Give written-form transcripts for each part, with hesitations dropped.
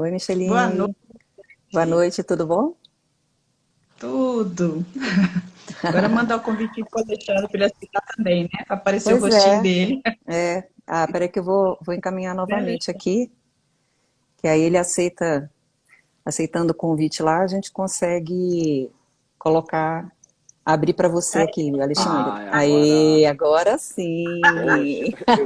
Oi, Boa Micheline. Boa noite. noite, tudo bom? Tudo. Agora mandar o convite para o Alexandre para ele aceitar também, né? Para aparecer o Pois rostinho é, dele. Peraí que eu vou encaminhar novamente Beleza. aqui, que aí ele aceitando o convite lá, a gente consegue colocar, abrir para você Aí, aqui, Alexandre. Agora, Aí, agora poxa, sim. eu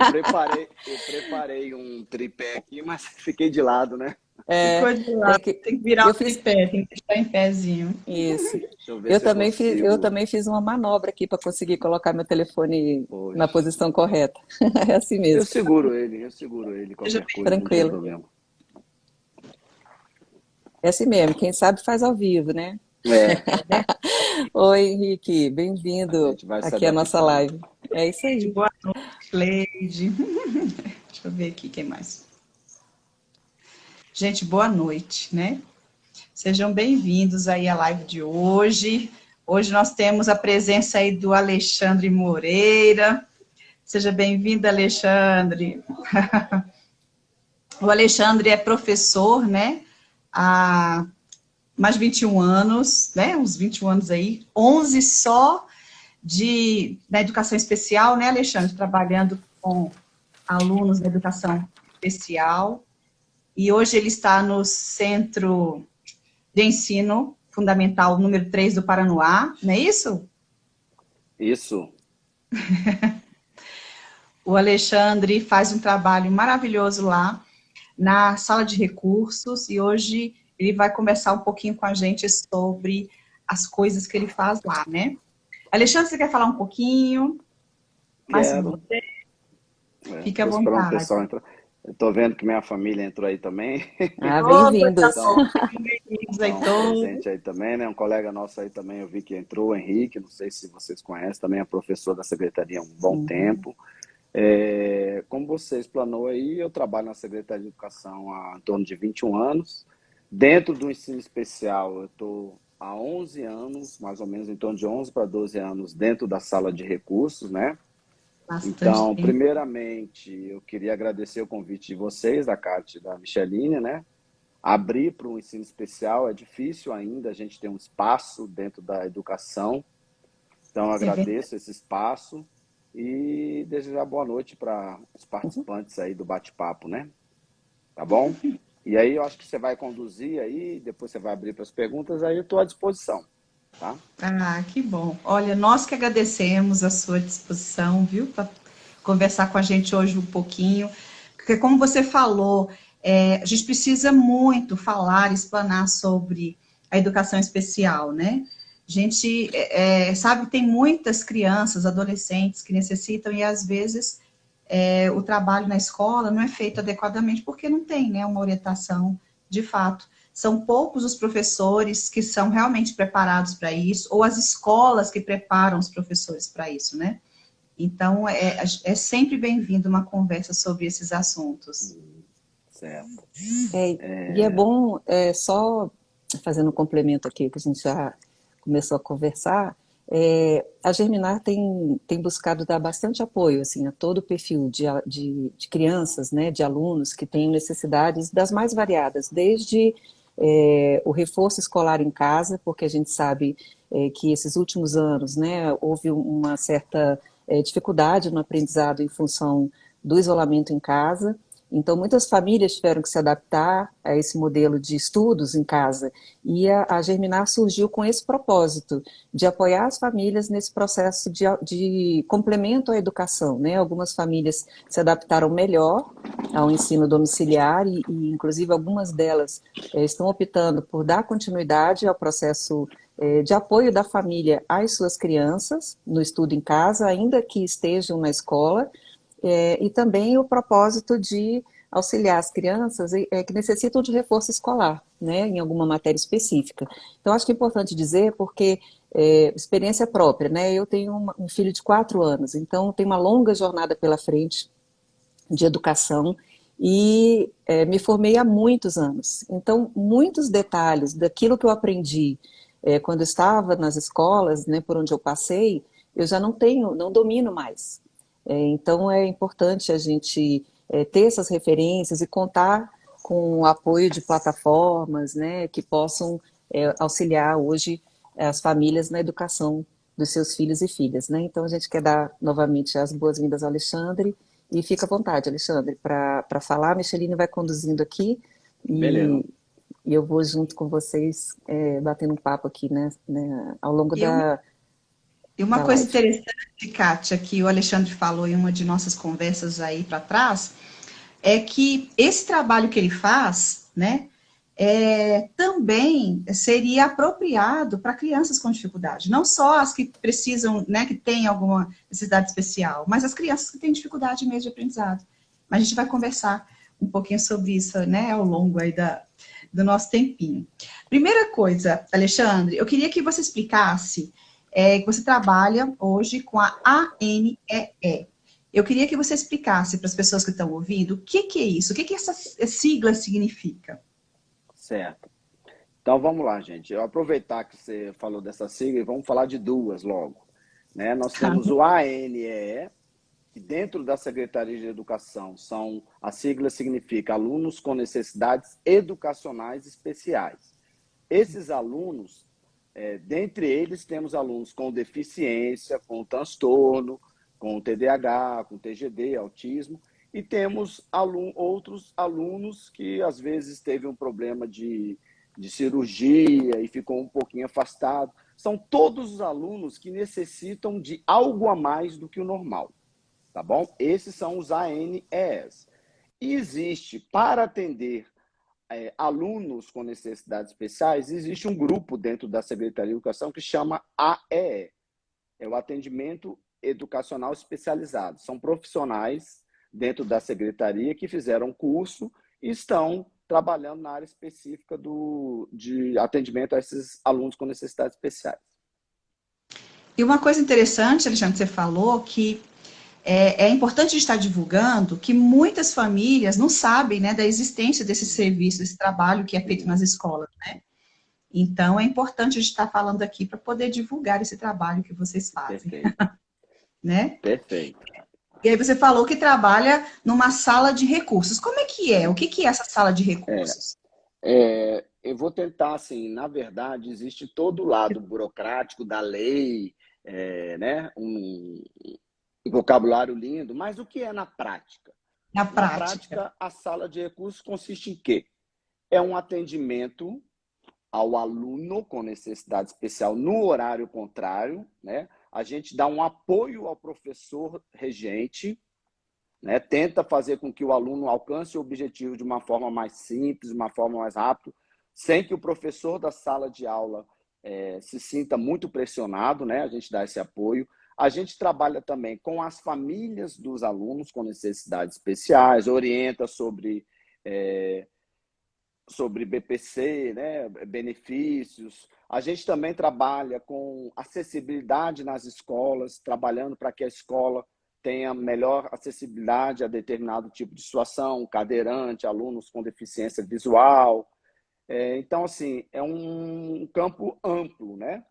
preparei um tripé aqui, mas fiquei de lado, né? É, ficou de lado, tem que, tem que virar eu o fiz tripé, tem que deixar em pezinho. isso. Deixa eu ver se eu Eu consigo. também fiz uma manobra aqui para conseguir colocar meu telefone na Poxa, posição correta. É assim mesmo, eu seguro ele, Seja qualquer coisa, não tem tranquilo. problema. É assim mesmo, quem sabe faz ao vivo, né? É, bem-vindo. Oi, Henrique, a bem-vindo gente vai se aqui à nossa adaptando. live. É isso aí. Boa noite, Cleide. Deixa eu ver aqui quem mais. Gente, boa noite, né? Sejam bem-vindos aí à live de hoje. Hoje nós temos a presença aí do Alexandre Moreira. Seja bem-vindo, Alexandre. O Alexandre é professor, né? Há mais de 21 anos, né? Uns 21 anos aí, 11 só na educação especial, né, Alexandre? Trabalhando com alunos da educação especial. E hoje ele está no Centro de Ensino Fundamental número 3 do Paranoá, não é isso? Isso. O Alexandre faz um trabalho maravilhoso lá na sala de recursos e hoje ele vai conversar um pouquinho com a gente sobre as coisas que ele faz lá, né? Alexandre, você quer falar um pouquinho mais sobre Quero. você? Fique à Tô esperando o vontade. pessoal entrar. Eu tô vendo que minha família entrou aí também. Ah, Ô, coisa bem-vindos. boa, sejam bem-vindos aí Estão todos. presentes aí também, né? Um colega nosso aí também, eu vi que entrou, o Henrique, não sei se vocês conhecem, também é professor da secretaria há um bom Uhum. tempo. Como você explanou aí, eu trabalho na Secretaria de Educação há em torno de 21 anos. Dentro do ensino especial, eu estou há 11 anos, mais ou menos em torno de 11 para 12 anos, dentro da sala de recursos, né? Bastante Então, tempo. primeiramente, eu queria agradecer o convite de vocês, da Cátia e da Micheline, né? Abrir para o ensino especial é difícil ainda, a gente tem um espaço dentro da educação, então eu É verdade. agradeço esse espaço e desejar boa noite para os Uhum. participantes aí do bate-papo, né? Tá bom? E aí eu acho que você vai conduzir aí, depois você vai abrir para as perguntas, aí eu estou à disposição, tá? Ah, que bom. Olha, nós que agradecemos a sua disposição, viu, para conversar com a gente hoje um pouquinho, porque como você falou, a gente precisa muito falar, explanar sobre a educação especial, né? A gente, sabe, tem muitas crianças, adolescentes que necessitam e às vezes o trabalho na escola não é feito adequadamente porque não tem, né, uma orientação de fato. São poucos os professores que são realmente preparados para isso, ou as escolas que preparam os professores para isso, né? Então, é sempre bem-vindo uma conversa sobre esses assuntos. Certo. E é bom, só fazendo um complemento aqui, que a gente já começou a conversar, a Germinar tem buscado dar bastante apoio assim, a todo o perfil de crianças, né, de alunos que têm necessidades das mais variadas, desde o reforço escolar em casa, porque a gente sabe que esses últimos anos, né, houve uma certa dificuldade no aprendizado em função do isolamento em casa. Então, muitas famílias tiveram que se adaptar a esse modelo de estudos em casa, e a Germinar surgiu com esse propósito, de apoiar as famílias nesse processo de complemento à educação, né? Algumas famílias se adaptaram melhor ao ensino domiciliar inclusive, algumas delas estão optando por dar continuidade ao processo de apoio da família às suas crianças no estudo em casa, ainda que estejam na escola, e também o propósito de auxiliar as crianças que necessitam de reforço escolar, né, em alguma matéria específica. Então, acho que é importante dizer, porque experiência própria, né, eu tenho um filho de 4 anos, então tem uma longa jornada pela frente de educação e me formei há muitos anos. Então, muitos detalhes daquilo que eu aprendi quando estava nas escolas, né, por onde eu passei, eu já não domino mais. Então, é importante a gente ter essas referências e contar com o apoio de plataformas, né, que possam auxiliar hoje as famílias na educação dos seus filhos e filhas, né? Então a gente quer dar novamente as boas-vindas ao Alexandre e fica à vontade, Alexandre, para falar. A Micheline vai conduzindo aqui Beleza. e eu vou junto com vocês batendo um papo aqui, né, ao longo E uma, e uma da coisa live. interessante, Kátia, que o Alexandre falou em uma de nossas conversas aí para trás, é que esse trabalho que ele faz, né, também seria apropriado para crianças com dificuldade, não só as que precisam, né, que têm alguma necessidade especial, mas as crianças que têm dificuldade mesmo de aprendizado. Mas a gente vai conversar um pouquinho sobre isso, né, ao longo aí do nosso tempinho. Primeira coisa, Alexandre, eu queria que você explicasse que você trabalha hoje com a ANEE. Eu queria que você explicasse para as pessoas que estão ouvindo o que é isso, o que essa sigla significa. Certo. Então vamos lá, gente. Eu aproveitar que você falou dessa sigla e vamos falar de duas logo. Né? Nós temos o ANEE, que dentro da Secretaria de Educação a sigla significa Alunos com Necessidades Educacionais Especiais. Esses alunos, dentre eles temos alunos com deficiência, com transtorno, com TDAH, com TGD, autismo, e temos outros alunos que às vezes teve um problema de cirurgia e ficou um pouquinho afastado. São todos os alunos que necessitam de algo a mais do que o normal, tá bom? Esses são os ANEs. E existe, para atender alunos com necessidades especiais, existe um grupo dentro da Secretaria de Educação que chama AEE. É o Atendimento Educacional Especializado. São profissionais dentro da secretaria que fizeram curso e estão trabalhando na área específica de atendimento a esses alunos com necessidades especiais. E uma coisa interessante, Alexandre, que você falou, que é importante estar divulgando que muitas famílias não sabem, né, da existência desse serviço, desse trabalho que é feito nas escolas, né? Então, é importante a gente estar falando aqui para poder divulgar esse trabalho que vocês fazem. Perfeito. Né? Perfeito. E aí você falou que trabalha numa sala de recursos. Como é que é? O que é essa sala de recursos? Eu vou tentar, assim, na verdade, existe todo o lado burocrático da lei, né? Um vocabulário lindo, mas o que é na prática? Na Na prática. prática, a sala de recursos consiste em quê? É um atendimento ao aluno com necessidade especial no horário contrário, né? A gente dá um apoio ao professor regente, né? Tenta fazer com que o aluno alcance o objetivo de uma forma mais simples, de uma forma mais rápida, sem que o professor da sala de aula se sinta muito pressionado, né? A gente dá esse apoio. A gente trabalha também com as famílias dos alunos com necessidades especiais, orienta sobre BPC, né, benefícios. A gente também trabalha com acessibilidade nas escolas, trabalhando para que a escola tenha melhor acessibilidade a determinado tipo de situação, cadeirante, alunos com deficiência visual. Então, assim, é um campo amplo, né?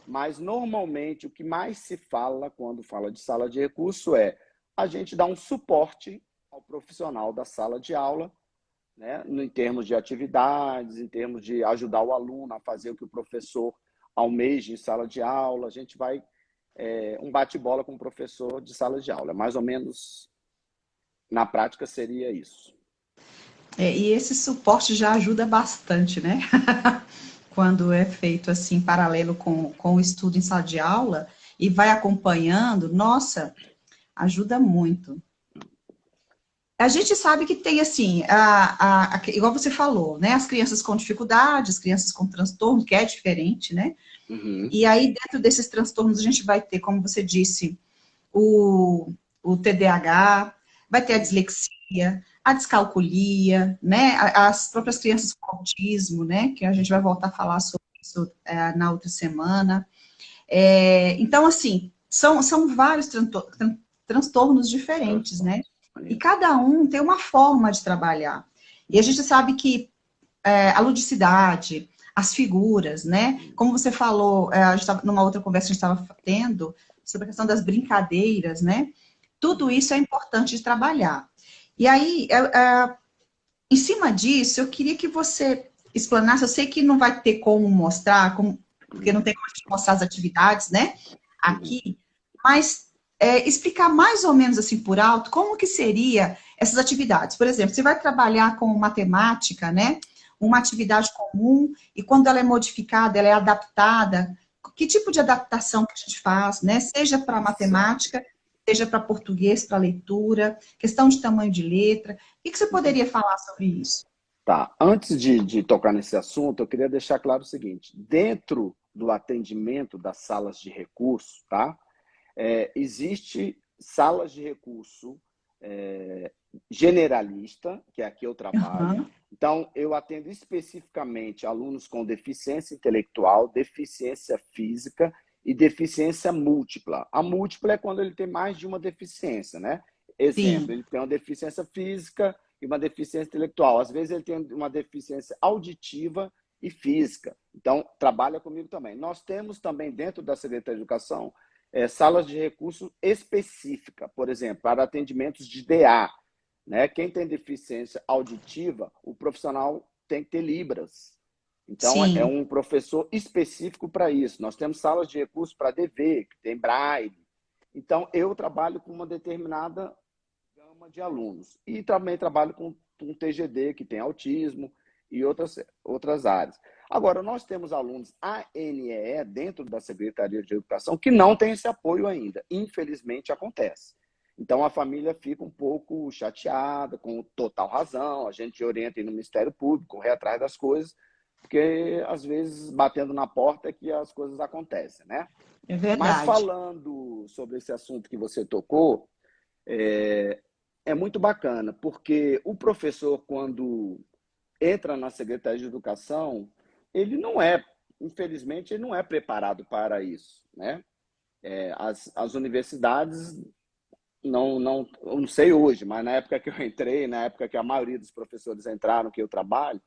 Mas, normalmente, o que mais se fala quando fala de sala de recurso é a gente dar um suporte ao profissional da sala de aula, né, em termos de atividades, em termos de ajudar o aluno a fazer o que o professor almeja em sala de aula. A gente vai um bate-bola com o professor de sala de aula. Mais ou menos, na prática, seria isso. E esse suporte já ajuda bastante, né? Quando é feito assim, paralelo com o estudo em sala de aula e vai acompanhando, nossa, ajuda muito. A gente sabe que tem, assim, igual você falou, né? As crianças com dificuldade, as crianças com transtorno, que é diferente, né? Uhum. E aí, dentro desses transtornos, a gente vai ter, como você disse, o TDAH, vai ter a dislexia, a descalculia, né? As próprias crianças com autismo, né? Que a gente vai voltar a falar sobre isso na outra semana. Então, assim, são vários transtornos diferentes, né? E cada um tem uma forma de trabalhar. E a gente sabe que a ludicidade, as figuras, né? Como você falou, a gente numa outra conversa que a gente estava tendo, sobre a questão das brincadeiras, né? Tudo isso é importante de trabalhar. E aí, em cima disso, eu queria que você explanasse, eu sei que não vai ter como mostrar, porque não tem como a gente mostrar as atividades, né, Uhum. aqui, mas explicar mais ou menos assim por alto como que seria essas atividades. Por exemplo, você vai trabalhar com matemática, né, uma atividade comum, e quando ela é modificada, ela é adaptada, que tipo de adaptação que a gente faz, né, seja para Certo. matemática, seja para português, para leitura, questão de tamanho de letra. O que você Uhum. poderia falar sobre isso? Tá. Antes de tocar nesse assunto, eu queria deixar claro o seguinte: dentro do atendimento das salas de recurso, tá? Existe salas de recurso é, generalista, que é aqui eu trabalho. Aham, Então, eu atendo especificamente alunos com deficiência intelectual, deficiência física e deficiência múltipla. A múltipla é quando ele tem mais de uma deficiência, né? Exemplo, sim, ele tem uma deficiência física e uma deficiência intelectual. Às vezes ele tem uma deficiência auditiva e física. Então, trabalha comigo também. Nós temos também, dentro da Secretaria de Educação, salas de recurso específica, por exemplo, para atendimentos de DA. Né? Quem tem deficiência auditiva, o profissional tem que ter Libras. Então, é sim. um professor específico para isso. Nós temos salas de recurso para DV, que tem Braille. Então, eu trabalho com uma determinada gama de alunos. E também trabalho com um TGD, que tem autismo e outras áreas. Agora, nós temos alunos ANEE dentro da Secretaria de Educação que não tem esse apoio ainda. Infelizmente, acontece. Então, a família fica um pouco chateada, com total razão. A gente orienta aí no Ministério Público, correr atrás das coisas, porque, às vezes, batendo na porta é que as coisas acontecem, né? É Mas verdade. falando sobre esse assunto que você tocou, é, é muito bacana, porque o professor, quando entra na Secretaria de Educação, ele não é, infelizmente, ele não é preparado para isso, né? As universidades, eu não sei hoje, mas na época que eu entrei, na época que a maioria dos professores entraram, que eu trabalho,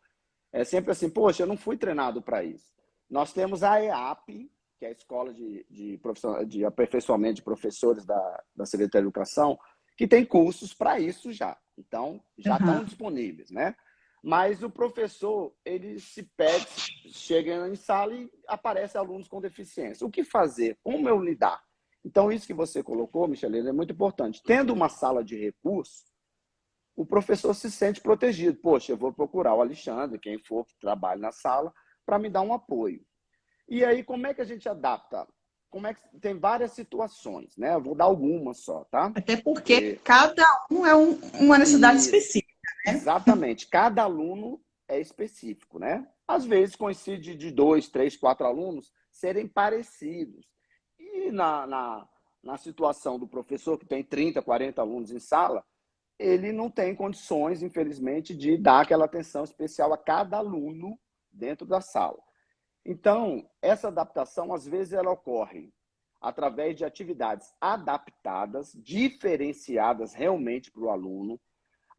é sempre assim, poxa, eu não fui treinado para isso. Nós temos a EAP, que é a Escola de Aperfeiçoamento de Professores da Secretaria de Educação, que tem cursos para isso já. Então, já estão Aham. disponíveis, né? Mas o professor, ele se perde, chega em sala e aparece alunos com deficiência. O que fazer? Como eu lidar? Então, isso que você colocou, Michelena, é muito importante. Tendo uma sala de recurso, o professor se sente protegido. Poxa, eu vou procurar o Alexandre, quem for que trabalhe na sala, para me dar um apoio. E aí, como é que a gente adapta? Como é que tem várias situações, né? Eu vou dar algumas só, tá? Até porque Porque cada um é uma necessidade isso, específica, né? exatamente, cada aluno é específico, né? Às vezes coincide de 2, 3, 4 alunos serem parecidos. E na situação do professor que tem 30, 40 alunos em sala, ele não tem condições, infelizmente, de dar aquela atenção especial a cada aluno dentro da sala. Então, essa adaptação, às vezes, ela ocorre através de atividades adaptadas, diferenciadas realmente para o aluno.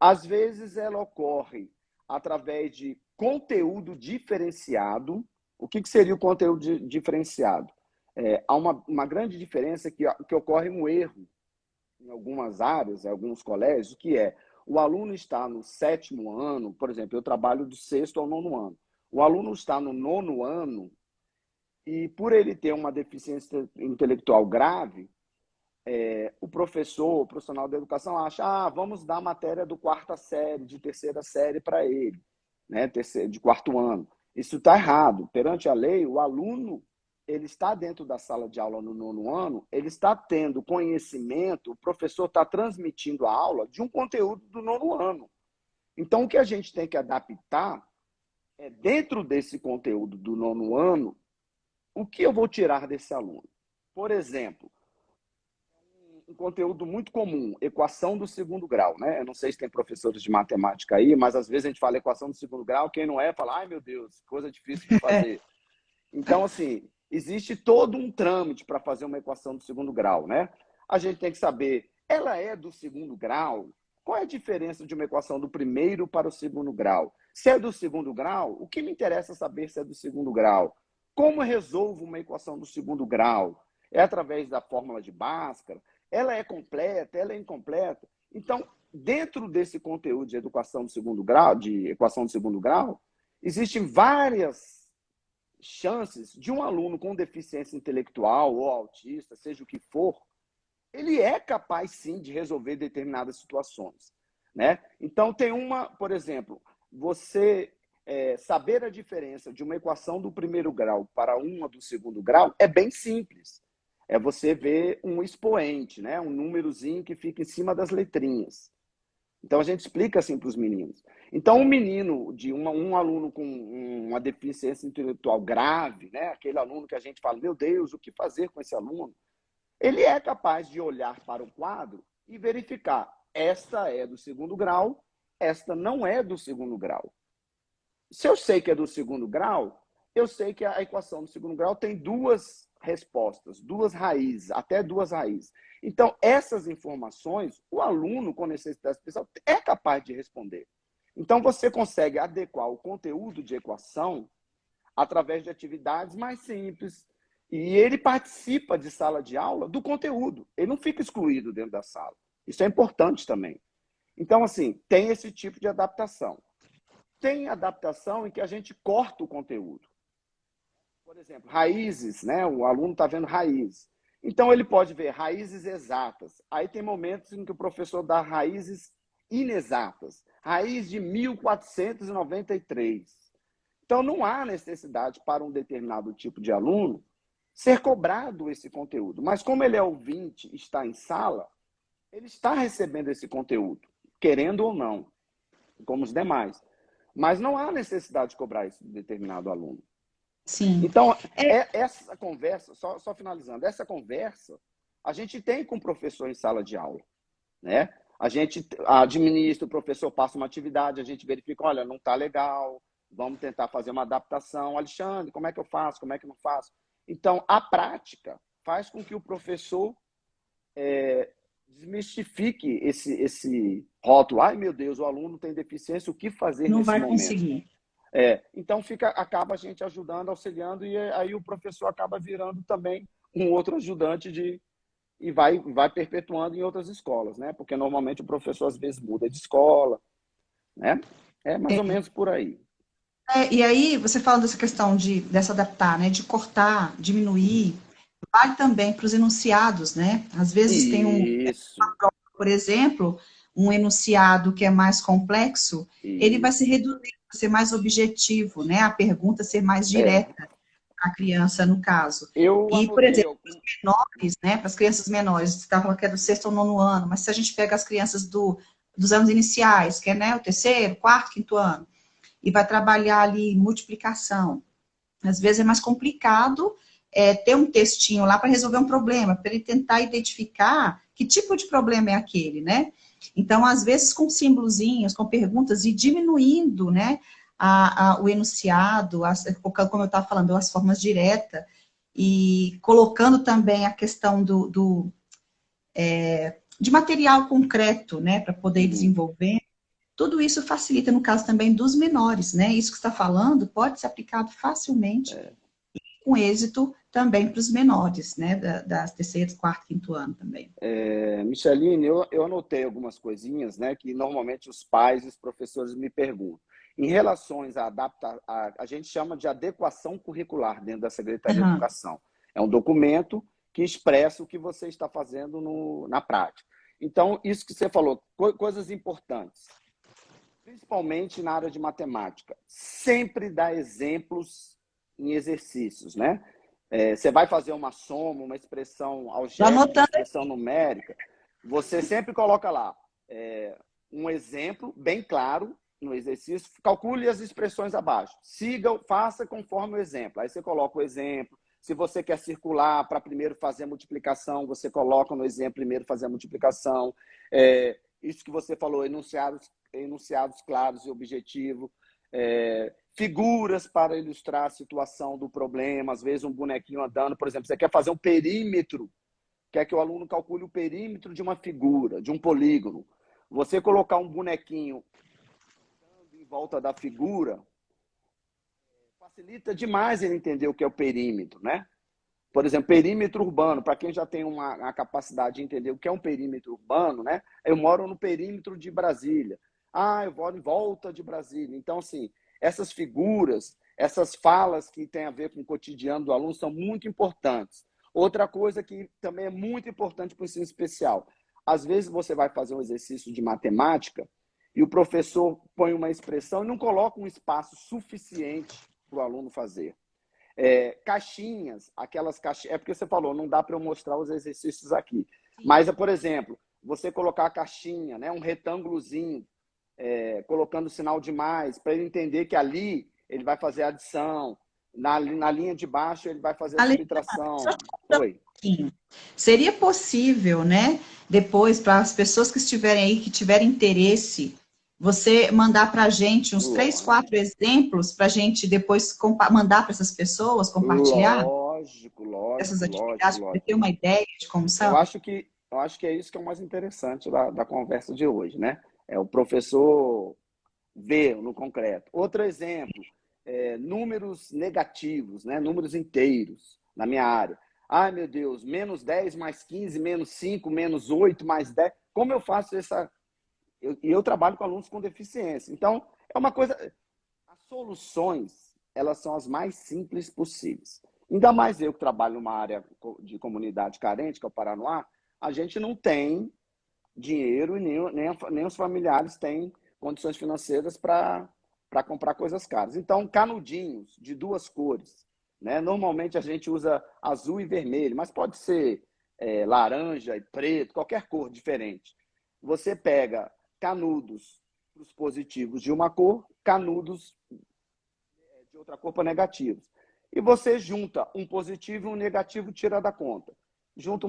Às vezes, ela ocorre através de conteúdo diferenciado. O que seria o conteúdo diferenciado? Há uma grande diferença que ocorre um erro em algumas áreas, em alguns colégios, que é o aluno está no 7º ano, por exemplo, eu trabalho do 6º ao 9º ano. O aluno está no 9º ano e, por ele ter uma deficiência intelectual grave, o profissional da educação acha, vamos dar matéria do 4ª série, de 3ª série para ele, né, de 4º ano. Isso está errado. Perante a lei, o aluno ele está dentro da sala de aula no 9º ano, ele está tendo conhecimento, o professor está transmitindo a aula de um conteúdo do 9º ano. Então, o que a gente tem que adaptar é, dentro desse conteúdo do 9º ano, o que eu vou tirar desse aluno? Por exemplo, um conteúdo muito comum, equação do 2º grau, né? Eu não sei se tem professores de matemática aí, mas às vezes a gente fala equação do 2º grau, quem não é, fala, ai meu Deus, coisa difícil de fazer. Então, assim, existe todo um trâmite para fazer uma equação do 2º grau, né? A gente tem que saber, ela é do 2º grau? Qual é a diferença de uma equação do 1º para o 2º grau? Se é do 2º grau, o que me interessa saber se é do 2º grau? Como eu resolvo uma equação do 2º grau? É através da fórmula de Bhaskara? Ela é completa? Ela é incompleta? Então, dentro desse conteúdo de educação de segundo grau, de equação de segundo grau, existem várias chances de um aluno com deficiência intelectual ou autista, seja o que for, ele é capaz sim de resolver determinadas situações, né? Então tem por exemplo, você saber a diferença de uma equação do primeiro grau para uma do segundo grau é bem simples. É você ver um expoente, né? Um númerozinho que fica em cima das letrinhas. Então a gente explica assim para os meninos. Então um menino um aluno com uma deficiência intelectual grave, né? Aquele aluno que a gente fala, meu Deus, o que fazer com esse aluno? Ele é capaz de olhar para o quadro e verificar, esta é do segundo grau, esta não é do segundo grau. Se eu sei que é do segundo grau, eu sei que a equação do segundo grau tem duas respostas, duas raízes, até duas raízes. Então, essas informações, o aluno com necessidade especial é capaz de responder. Então, você consegue adequar o conteúdo de equação através de atividades mais simples. E ele participa de sala de aula do conteúdo. Ele não fica excluído dentro da sala. Isso é importante também. Então, assim, tem esse tipo de adaptação. Tem adaptação em que a gente corta o conteúdo. Por exemplo, raízes, né? O aluno está vendo raízes. Então, ele pode ver raízes exatas. Aí tem momentos em que o professor dá raízes inexatas. Raiz de 1493. Então, não há necessidade para um determinado tipo de aluno ser cobrado esse conteúdo. Mas como ele é ouvinte, está em sala, ele está recebendo esse conteúdo, querendo ou não, como os demais. Mas não há necessidade de cobrar isso de determinado aluno. Sim. Então, essa conversa, só finalizando, essa conversa a gente tem com o professor em sala de aula, né? A gente administra, o professor passa uma atividade, a gente verifica, olha, não está legal, vamos tentar fazer uma adaptação. Alexandre, como é que eu faço? Como é que eu não faço? Então, a prática faz com que o professor desmistifique esse rótulo. Ai, meu Deus, o aluno tem deficiência, o que fazer Não nesse vai momento? conseguir. Então, acaba a gente ajudando, auxiliando, e aí o professor acaba virando também um outro ajudante e vai perpetuando em outras escolas, né? Porque normalmente o professor às vezes muda de escola, né? É mais ou menos por aí. E aí, você fala dessa questão dessa adaptar, né, de cortar, diminuir, vale também para os enunciados, né? Às vezes tem Isso, por exemplo, um enunciado que é mais complexo, ele vai se isso. reduzir, vai ser mais objetivo, né? A pergunta ser mais É, direta para a criança, no caso. eu E, por anotei exemplo, algum. menores, né, para as crianças menores, você estava falando que é do sexto ao nono ano, mas se a gente pega as crianças dos anos iniciais, que é, né, o terceiro, quarto, quinto ano, e vai trabalhar ali multiplicação. Às vezes é mais complicado ter um textinho lá para resolver um problema, para ele tentar identificar que tipo de problema é aquele, né? Então, às vezes, com símbolozinhos, com perguntas, e diminuindo, né, o enunciado, como eu estava falando, as formas diretas, e colocando também a questão de material concreto, né, para poder Uhum. desenvolver. Tudo isso facilita, no caso também dos menores, né? Isso que você está falando pode ser aplicado facilmente, com êxito, também para os menores, né? Das terceiros, quarto, quinto ano também. Micheline, eu anotei algumas coisinhas, né, que normalmente os pais e os professores me perguntam. Em relações a adaptar, a gente chama de adequação curricular dentro da Secretaria de Uhum. Educação. É um documento que expressa o que você está fazendo na prática. Então, isso que você falou, coisas importantes, principalmente na área de matemática, sempre dá exemplos em exercícios, né? Você vai fazer uma soma, uma expressão Estou algébrica, uma anotando. expressão numérica, você sempre coloca lá um exemplo bem claro no exercício, calcule as expressões abaixo, siga, faça conforme o exemplo. Aí você coloca o exemplo. Se você quer circular para primeiro fazer a multiplicação, você coloca no exemplo primeiro fazer a multiplicação. Isso que você falou, enunciados claros e objetivos. Figuras para ilustrar a situação do problema, às vezes um bonequinho andando, por exemplo, você quer fazer um perímetro, quer que o aluno calcule o perímetro de uma figura, de um polígono. Você colocar um bonequinho em volta da figura facilita demais ele entender o que é o perímetro, né? Por exemplo, perímetro urbano, para quem já tem uma capacidade de entender o que é um perímetro urbano, né? Eu moro no perímetro de Brasília. Ah, eu moro em volta de Brasília. Então, assim, essas figuras, essas falas que têm a ver com o cotidiano do aluno são muito importantes. Outra coisa que também é muito importante para o ensino especial. Às vezes você vai fazer um exercício de matemática e o professor põe uma expressão e não coloca um espaço suficiente para o aluno fazer. Caixinhas, aquelas caixinhas. É porque você falou, não dá para eu mostrar os exercícios aqui. Sim. Mas, por exemplo, você colocar a caixinha, né, um retângulozinho, colocando sinal de mais, para ele entender que ali ele vai fazer a adição, na linha de baixo ele vai fazer a Só subtração. te contar Oi. um pouquinho. Seria possível, né, depois, para as pessoas que estiverem aí, que tiverem interesse, você mandar para a gente uns 3, Lógico, 4 exemplos para a gente depois mandar para essas pessoas, compartilhar lógico, essas lógico, lógico, atividades, para lógico. ter uma ideia de como Eu são? acho que, eu acho que é isso que é o mais interessante da conversa de hoje, né? É o professor ver no concreto. Outro exemplo, números negativos, né? Números inteiros na minha área. Ai, meu Deus, -10 mais 15 -5 -8 mais 10. Como eu faço essa... eu trabalho com alunos com deficiência. Então, é uma coisa... As soluções, elas são as mais simples possíveis. Ainda mais eu que trabalho numa área de comunidade carente, que é o Paranoá, a gente não tem dinheiro e nem os familiares têm condições financeiras para comprar coisas caras. Então, canudinhos de duas cores. Né? Normalmente a gente usa azul e vermelho, mas pode ser laranja e preto, qualquer cor diferente. Você pega canudos para os positivos de uma cor, canudos de outra cor para negativos. E você junta um positivo e um negativo, tira da conta. Junta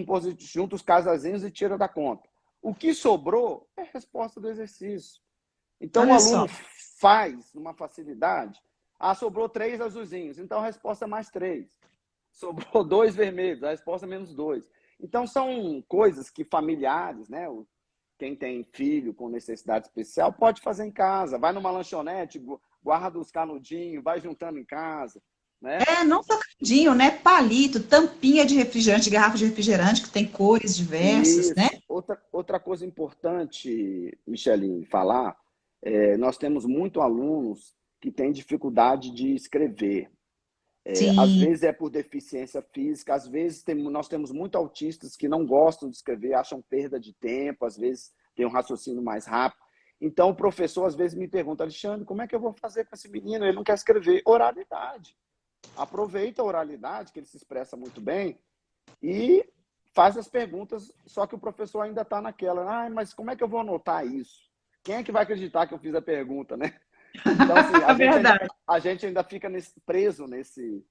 os casazinhos e tira da conta. O que sobrou é a resposta do exercício. Então, o Olha só, aluno faz uma facilidade. Ah, sobrou 3 azulzinhos, então a resposta é mais 3. Sobrou 2 vermelhos, a resposta é menos 2. Então, são coisas que familiares, né? Quem tem filho com necessidade especial pode fazer em casa. Vai numa lanchonete, guarda os canudinhos, vai juntando em casa, né? não só canudinho, né? Palito, tampinha de refrigerante, garrafa de refrigerante, que tem cores diversas, né? Isso. Outra coisa importante, Micheline, falar, nós temos muito alunos que têm dificuldade de escrever. Às Sim, vezes é por deficiência física, às vezes nós temos muito autistas que não gostam de escrever, acham perda de tempo, às vezes tem um raciocínio mais rápido. Então, o professor às vezes me pergunta, Alexandre, como é que eu vou fazer com esse menino? Ele não quer escrever. Oralidade. Aproveita a oralidade, que ele se expressa muito bem, e faz as perguntas, só que o professor ainda está naquela, mas como é que eu vou anotar isso? Quem é que vai acreditar que eu fiz a pergunta, né? Então, assim, é verdade. a gente ainda fica preso nesse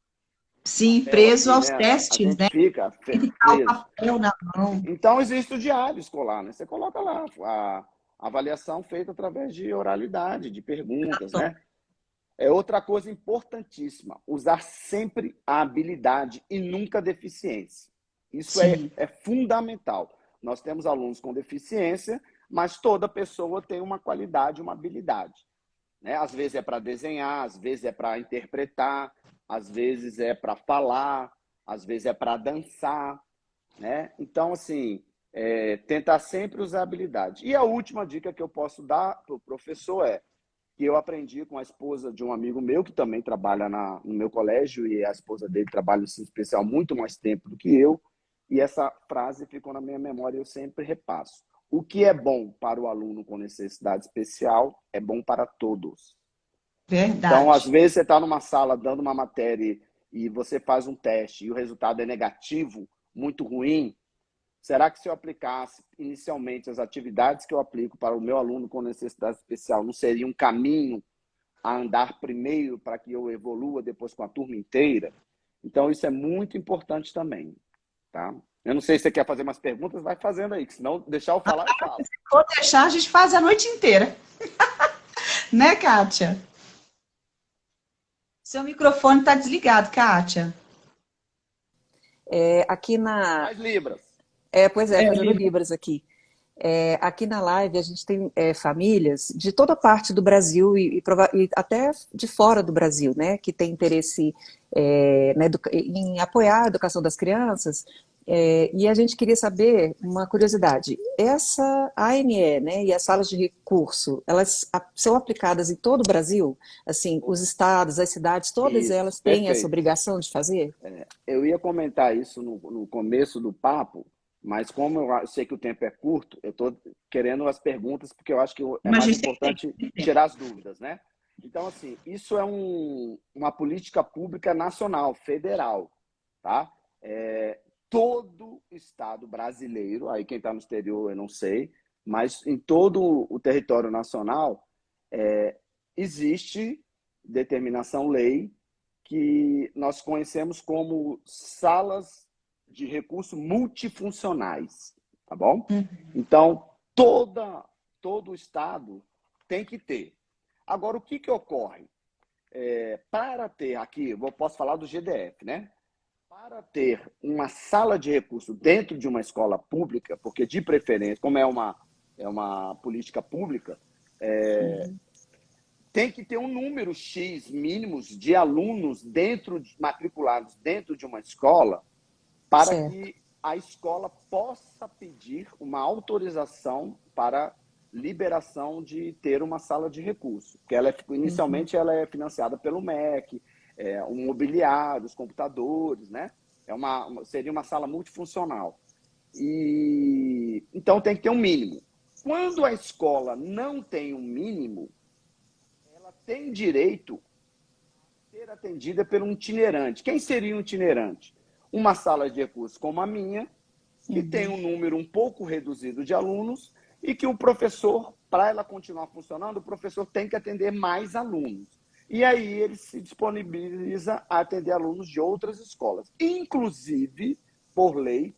Sim, papel preso aqui, aos né? A testes, gente né? fica Tem que estar o preso. papel na mão. Então, existe o diário escolar, né? Você coloca lá a avaliação feita através de oralidade, de perguntas, né? É outra coisa importantíssima, usar sempre a habilidade e nunca a deficiência. Isso Sim, é fundamental. Nós temos alunos com deficiência, mas toda pessoa tem uma qualidade, uma habilidade. Né? Às vezes é para desenhar, às vezes é para interpretar, às vezes é para falar, às vezes é para dançar. Né? Então, assim, tentar sempre usar a habilidade. E a última dica que eu posso dar para o professor que eu aprendi com a esposa de um amigo meu, que também trabalha no meu colégio, e a esposa dele trabalha no ensino especial muito mais tempo do que eu, e essa frase ficou na minha memória e eu sempre repasso. O que é bom para o aluno com necessidade especial é bom para todos. Então, às verdade. vezes, você está numa sala dando uma matéria e você faz um teste e o resultado é negativo, muito ruim. Será que se eu aplicasse inicialmente as atividades que eu aplico para o meu aluno com necessidade especial, não seria um caminho a andar primeiro para que eu evolua depois com a turma inteira? Então, isso é muito importante também. Tá? Eu não sei se você quer fazer umas perguntas, vai fazendo aí, que senão deixar eu falar, eu falo. Se for deixar, a gente faz a noite inteira. Né, Kátia? Seu microfone está desligado, Kátia. Aqui na. Faz Libras. Pois é, fazendo Libras aqui. aqui na live a gente tem famílias de toda parte do Brasil e até de fora do Brasil, né, que tem interesse em apoiar a educação das crianças. E a gente queria saber uma curiosidade. Essa ANE, né, e as salas de recurso, elas são aplicadas em todo o Brasil? Assim, os estados, as cidades, todas Isso, elas têm essa perfeito. obrigação de fazer? Eu ia comentar isso no começo do papo, mas como eu sei que o tempo é curto, eu estou querendo as perguntas, porque eu acho que é Mas a mais gente tem tempo, importante tem tempo. tirar as dúvidas, né? Então, assim, isso é uma política pública nacional, federal, tá? Todo estado brasileiro, aí quem está no exterior eu não sei, mas em todo o território nacional existe determinação lei que nós conhecemos como salas de recurso multifuncionais, tá bom? Então, todo o estado tem que ter. Agora, o que ocorre? Para ter aqui, eu posso falar do GDF, né? Para ter uma sala de recurso dentro de uma escola pública, porque de preferência, como é uma política pública, tem que ter um número X mínimos de alunos matriculados dentro de uma escola para Certo. que a escola possa pedir uma autorização para liberação de ter uma sala de recurso. Que inicialmente ela é financiada pelo MEC, o mobiliário, os computadores, né? Seria uma sala multifuncional. Então tem que ter um mínimo. Quando a escola não tem um mínimo, ela tem direito a ser atendida por um itinerante. Quem seria um itinerante? Uma sala de recursos como a minha, que tem um número um pouco reduzido de alunos e que o professor, para ela continuar funcionando, o professor tem que atender mais alunos. E aí ele se disponibiliza a atender alunos de outras escolas. Inclusive, por lei,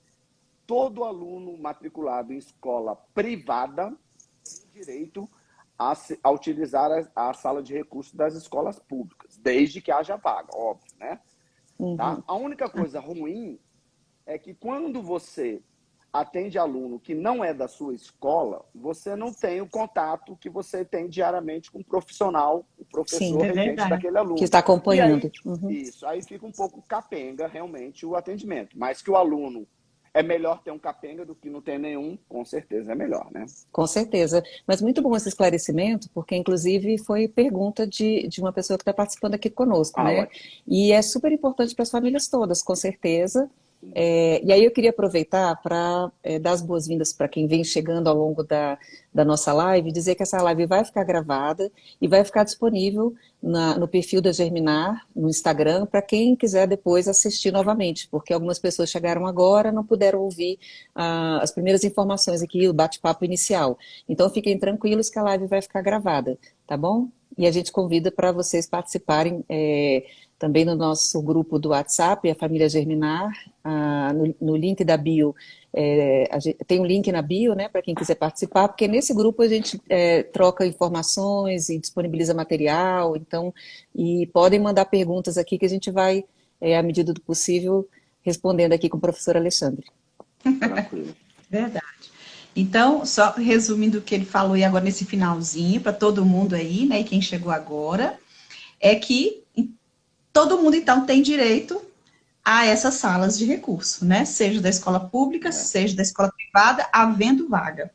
todo aluno matriculado em escola privada tem direito a utilizar a sala de recursos das escolas públicas, desde que haja vaga, óbvio, né? Tá? A única coisa ruim é que quando você atende aluno que não é da sua escola, você não tem o contato que você tem diariamente com o profissional, o Sim, professor É regente verdade. daquele que aluno. está E aí, acompanhando. aí fica um pouco capenga realmente o atendimento. Mas que o aluno é melhor ter um capenga do que não ter nenhum, com certeza é melhor, né? Com certeza. Mas muito bom esse esclarecimento, porque inclusive foi pergunta de uma pessoa que está participando aqui conosco, Ah, né? ótimo. E é super importante para as famílias todas, com certeza. E aí eu queria aproveitar para dar as boas-vindas para quem vem chegando ao longo da nossa live, dizer que essa live vai ficar gravada e vai ficar disponível no perfil da Germinar, no Instagram, para quem quiser depois assistir novamente, porque algumas pessoas chegaram agora, não puderam ouvir as primeiras informações aqui, o bate-papo inicial. Então fiquem tranquilos que a live vai ficar gravada, tá bom? E a gente convida para vocês participarem também no nosso grupo do WhatsApp, a Família Germinar, no link da bio. Tem um link na bio, né, para quem quiser participar, porque nesse grupo a gente troca informações e disponibiliza material, então, e podem mandar perguntas aqui que a gente vai, à medida do possível, respondendo aqui com o professor Alexandre. Tranquilo. Verdade. Então, só resumindo o que ele falou e agora nesse finalzinho, para todo mundo aí, né, e quem chegou agora, é que todo mundo, então, tem direito a essas salas de recurso, né? Seja da escola pública, seja da escola privada, havendo vaga.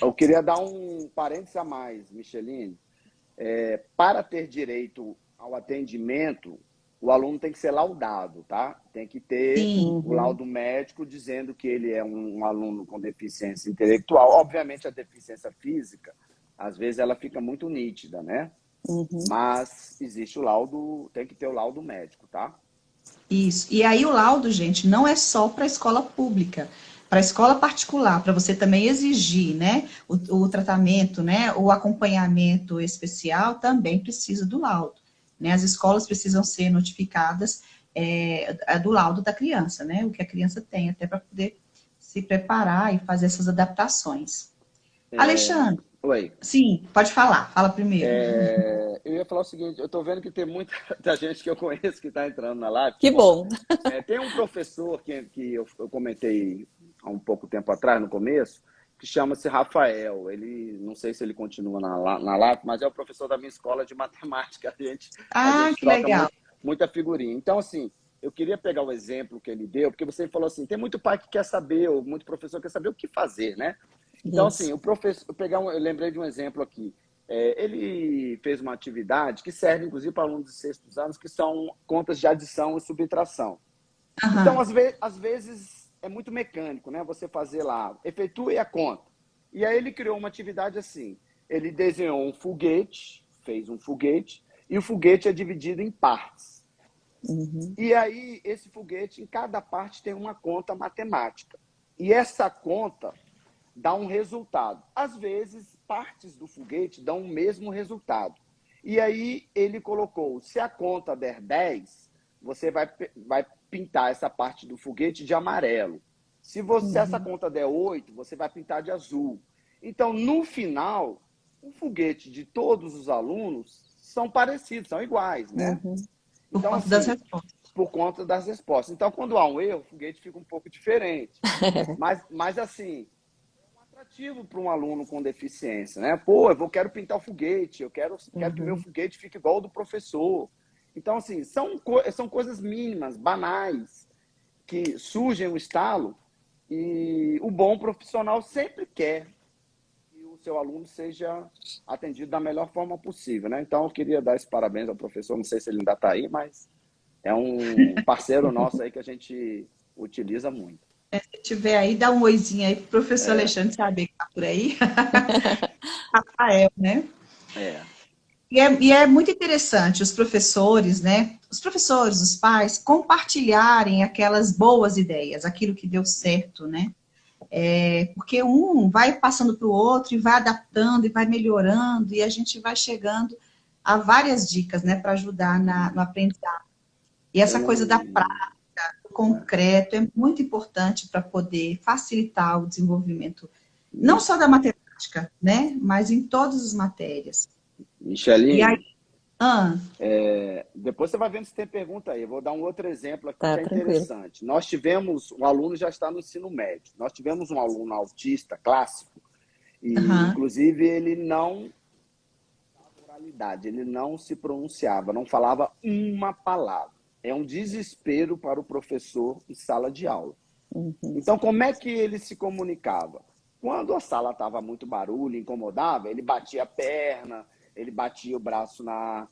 Eu queria dar um parênteses a mais, Micheline. Para ter direito ao atendimento, o aluno tem que ser laudado, tá? Tem que ter Sim, o laudo médico dizendo que ele é um aluno com deficiência intelectual. Obviamente, a deficiência física, às vezes, ela fica muito nítida, né? Mas existe o laudo, tem que ter o laudo médico, tá? isso. E aí o laudo, gente, não é só para a escola pública. Para a escola particular, para você também exigir, né, o tratamento, né, o acompanhamento especial, também precisa do laudo. Né? As escolas precisam ser notificadas do laudo da criança, né, o que a criança tem, até para poder se preparar e fazer essas adaptações. Alexandre, Oi. sim, pode falar, fala primeiro. Eu ia falar o seguinte, eu estou vendo que tem muita da gente que eu conheço que está entrando na live. Que Bom, bom! tem um professor que eu comentei há um pouco tempo atrás, no começo, que chama-se Rafael. Ele, não sei se ele continua na LAP, mas é o professor da minha escola de matemática. A Ah, gente que troca legal. muita figurinha. Então, assim, eu queria pegar o exemplo que ele deu, porque você falou assim, tem muito pai que quer saber, ou muito professor que quer saber o que fazer, né? Então, assim, Isso. o professor, eu lembrei de um exemplo aqui. Ele fez uma atividade que serve, inclusive, para alunos de sextos anos, que são contas de adição e subtração. Então, Aham. às vezes, é muito mecânico, né? Você fazer lá, efetue a conta. E aí ele criou uma atividade assim. Ele desenhou um foguete, fez um foguete, e o foguete é dividido em partes. Uhum. E aí, esse foguete, em cada parte, tem uma conta matemática. E essa conta dá um resultado. Às vezes, partes do foguete dão o mesmo resultado. E aí, ele colocou, se a conta der 10, você vai pintar essa parte do foguete de amarelo. Se essa Uhum. conta der 8, você vai pintar de azul. Então, no final, o foguete de todos os alunos são parecidos, são iguais, né? Uhum. Por Então, conta das assim, respostas. por conta das respostas. Então, quando há um erro, o foguete fica um pouco diferente. Mas assim, é um atrativo para um aluno com deficiência, né? Pô, quero pintar o foguete, quero que meu Uhum. foguete fique igual ao do professor. Então, assim, são coisas mínimas, banais, que surgem no estalo e o bom profissional sempre quer que o seu aluno seja atendido da melhor forma possível, né? Então, eu queria dar esse parabéns ao professor, não sei se ele ainda está aí, mas é um parceiro nosso aí que a gente utiliza muito. Se tiver aí, dá um oizinho aí pro professor Alexandre saber que tá por aí. Rafael, né? É. E é muito interessante os professores, né? Os professores, os pais, compartilharem aquelas boas ideias, aquilo que deu certo, né? Porque um vai passando para o outro e vai adaptando e vai melhorando, e a gente vai chegando a várias dicas, né, para ajudar no aprendizado. E essa coisa da Um, do concreto é muito importante para poder facilitar o desenvolvimento, não só isso. da matemática, né, mas em todas as matérias. E aí, Micheline, ah, depois você vai vendo se tem pergunta aí. Eu vou dar um outro exemplo aqui Tá que é tranquilo. interessante. Nós tivemos, um aluno já está no ensino médio. Nós tivemos um aluno autista clássico e, aham, inclusive, ele não oralidade, ele não se pronunciava, não falava uma palavra. É um desespero para o professor em sala de aula. Uhum. Então, como é que ele se comunicava? Quando a sala estava muito barulho, incomodava, ele batia a perna, ele batia o braço na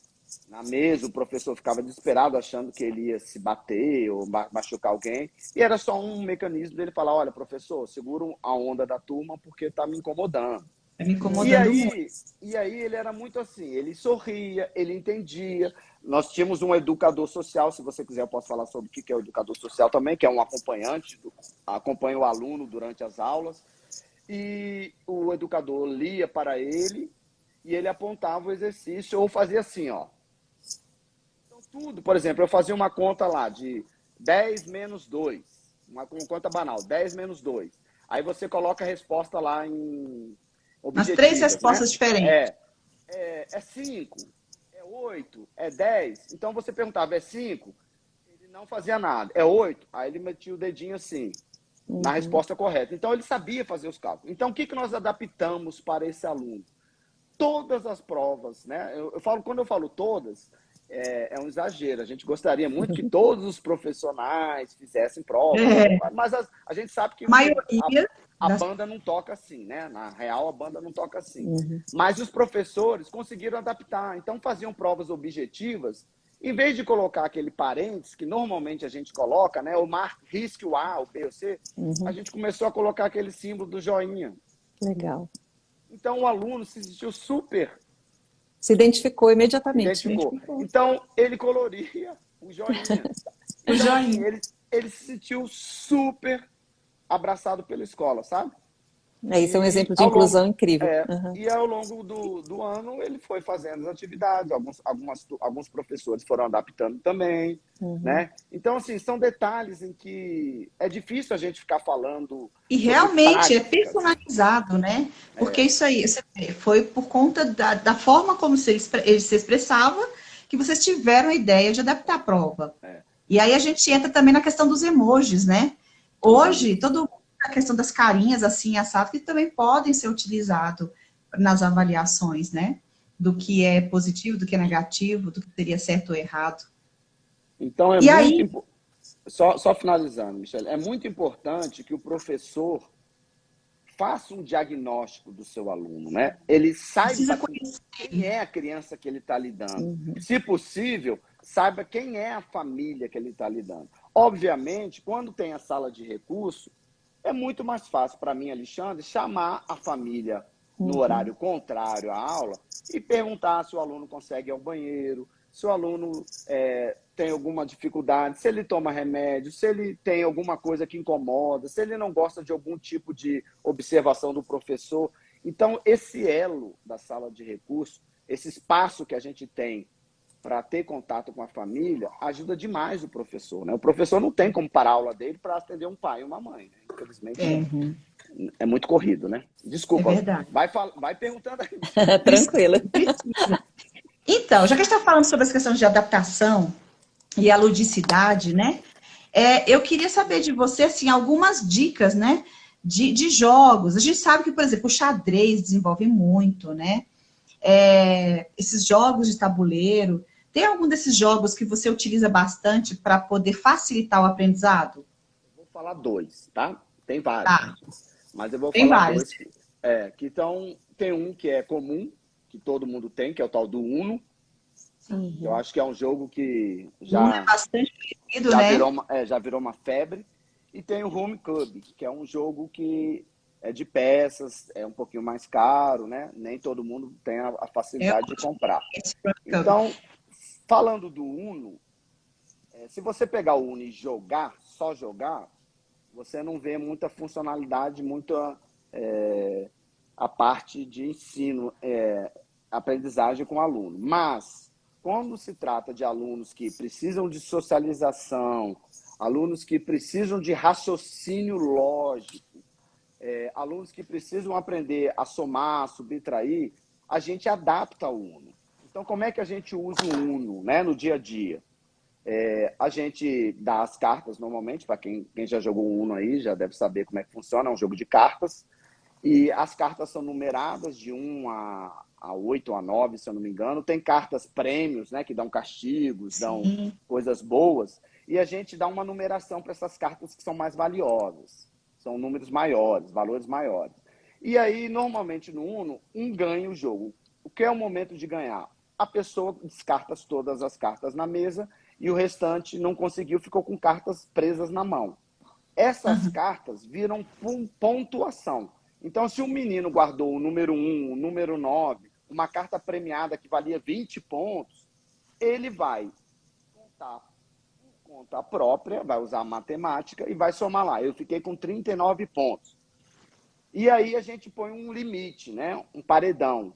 mesa, o professor ficava desesperado, achando que ele ia se bater ou machucar alguém. E era só um mecanismo dele falar: olha, professor, segura a onda da turma porque está me incomodando. tá me E incomodando muito. aí, e aí ele era muito assim, ele sorria, ele entendia. Nós tínhamos um educador social, se você quiser eu posso falar sobre o que é o educador social também, que é um acompanhante, acompanha o aluno durante as aulas, e o educador lia para ele e ele apontava o exercício ou fazia assim, ó. Então, tudo, por exemplo, eu fazia uma conta lá de 10 menos 2, uma conta banal, 10 menos 2. Aí você coloca a resposta lá em Nas três objetivas, né? respostas diferentes. É 5, é 8, é 10. Então você perguntava, é 5? Ele não fazia nada. É 8? Aí ele metia o dedinho assim, na Uhum. resposta correta. Então ele sabia fazer os cálculos. Então o que nós adaptamos para esse aluno? Todas as provas, né? Quando eu falo todas, é um exagero. A gente gostaria muito que todos os profissionais fizessem provas, É, mas a gente sabe que a maioria a das. banda não toca assim, né? Na real, a banda não toca assim. Uhum. Mas os professores conseguiram adaptar, então faziam provas objetivas, em vez de colocar aquele parênteses, que normalmente a gente coloca, né? O risque o A, o B, o C, a Uhum. gente começou a colocar aquele símbolo do joinha. Legal. Então o aluno se sentiu super Se identificou imediatamente. identificou. Então ele coloria o joinha. O Então, assim, joinha. ele se sentiu super abraçado pela escola, sabe? Isso é um E exemplo de ao longo, inclusão incrível. é, Uhum. e ao longo do ano ele foi fazendo as atividades, alguns professores foram adaptando também, Uhum. né? Então, assim, são detalhes em que é difícil a gente ficar falando E sobre realmente é práticas. personalizado, né? Porque É, isso aí você vê, foi por conta da forma como ele se expressava que vocês tiveram a ideia de adaptar a prova. é, E aí a gente entra também na questão dos emojis, né? Hoje, isso. todo mundo a questão das carinhas assim, assado, que também podem ser utilizados nas avaliações, né? Do que é positivo, do que é negativo, do que seria certo ou errado. Então, E aí, só finalizando, Michele, é muito importante que o professor faça um diagnóstico do seu aluno, né? Ele precisa saiba conhecer. quem é a criança que ele está lidando. Uhum. Se possível, saiba quem é a família que ele está lidando. Obviamente, quando tem a sala de recurso, é muito mais fácil para mim, Alexandre, chamar a família no Uhum. horário contrário à aula e perguntar se o aluno consegue ir ao banheiro, se o aluno tem alguma dificuldade, se ele toma remédio, se ele tem alguma coisa que incomoda, se ele não gosta de algum tipo de observação do professor. Então, esse elo da sala de recurso, esse espaço que a gente tem para ter contato com a família, ajuda demais o professor, né? O professor não tem como parar a aula dele para atender um pai e uma mãe, né? Infelizmente, É, Uhum. é muito corrido, né? é Desculpa, verdade. vai perguntando aí, Michele. Tranquila. Precisa. Então, já que a gente está falando sobre as questões de adaptação e a ludicidade, né? Eu queria saber de você, assim, algumas dicas, né? De jogos. A gente sabe que, por exemplo, o xadrez desenvolve muito, né? Esses jogos de tabuleiro. Tem algum desses jogos que você utiliza bastante para poder facilitar o aprendizado? Vou falar dois, tá? Tem Tá, vários, mas eu vou tem falar vários. dois que então tem um que é comum, que todo mundo tem, que é o tal do Uno. Eu Uhum. acho que é um jogo que O Uno é bastante conhecido, né? já virou uma febre. E tem o Home Club, que é um jogo que é de peças, é um pouquinho mais caro, né? Nem todo mundo tem a É facilidade de comprar. esse Club. Então, falando do Uno, se você pegar o Uno e jogar, só jogar, você não vê muita funcionalidade, muita a parte de ensino, aprendizagem com o aluno. Mas, quando se trata de alunos que precisam de socialização, alunos que precisam de raciocínio lógico, alunos que precisam aprender a somar, subtrair, a gente adapta o Uno. Então, como é que a gente usa o Uno, né, no dia a dia? A gente dá as cartas normalmente, para quem já jogou o Uno aí, já deve saber como é que funciona, é um jogo de cartas. E as cartas são numeradas de 1 a 8 ou a 9, se eu não me engano. Tem cartas prêmios, né, que dão castigos, dão Sim. coisas boas. E a gente dá uma numeração para essas cartas que são mais valiosas. São números maiores, valores maiores. E aí, normalmente no Uno, um ganha o jogo. O que é o momento de ganhar? A pessoa descarta todas as cartas na mesa e o restante não conseguiu, ficou com cartas presas na mão. Essas Aham. cartas viram pontuação. Então, se um menino guardou o número 1, o número 9, uma carta premiada que valia 20 pontos, ele vai contar por conta própria, vai usar a matemática e vai somar lá. Eu fiquei com 39 pontos. E aí a gente põe um limite, né? Um paredão.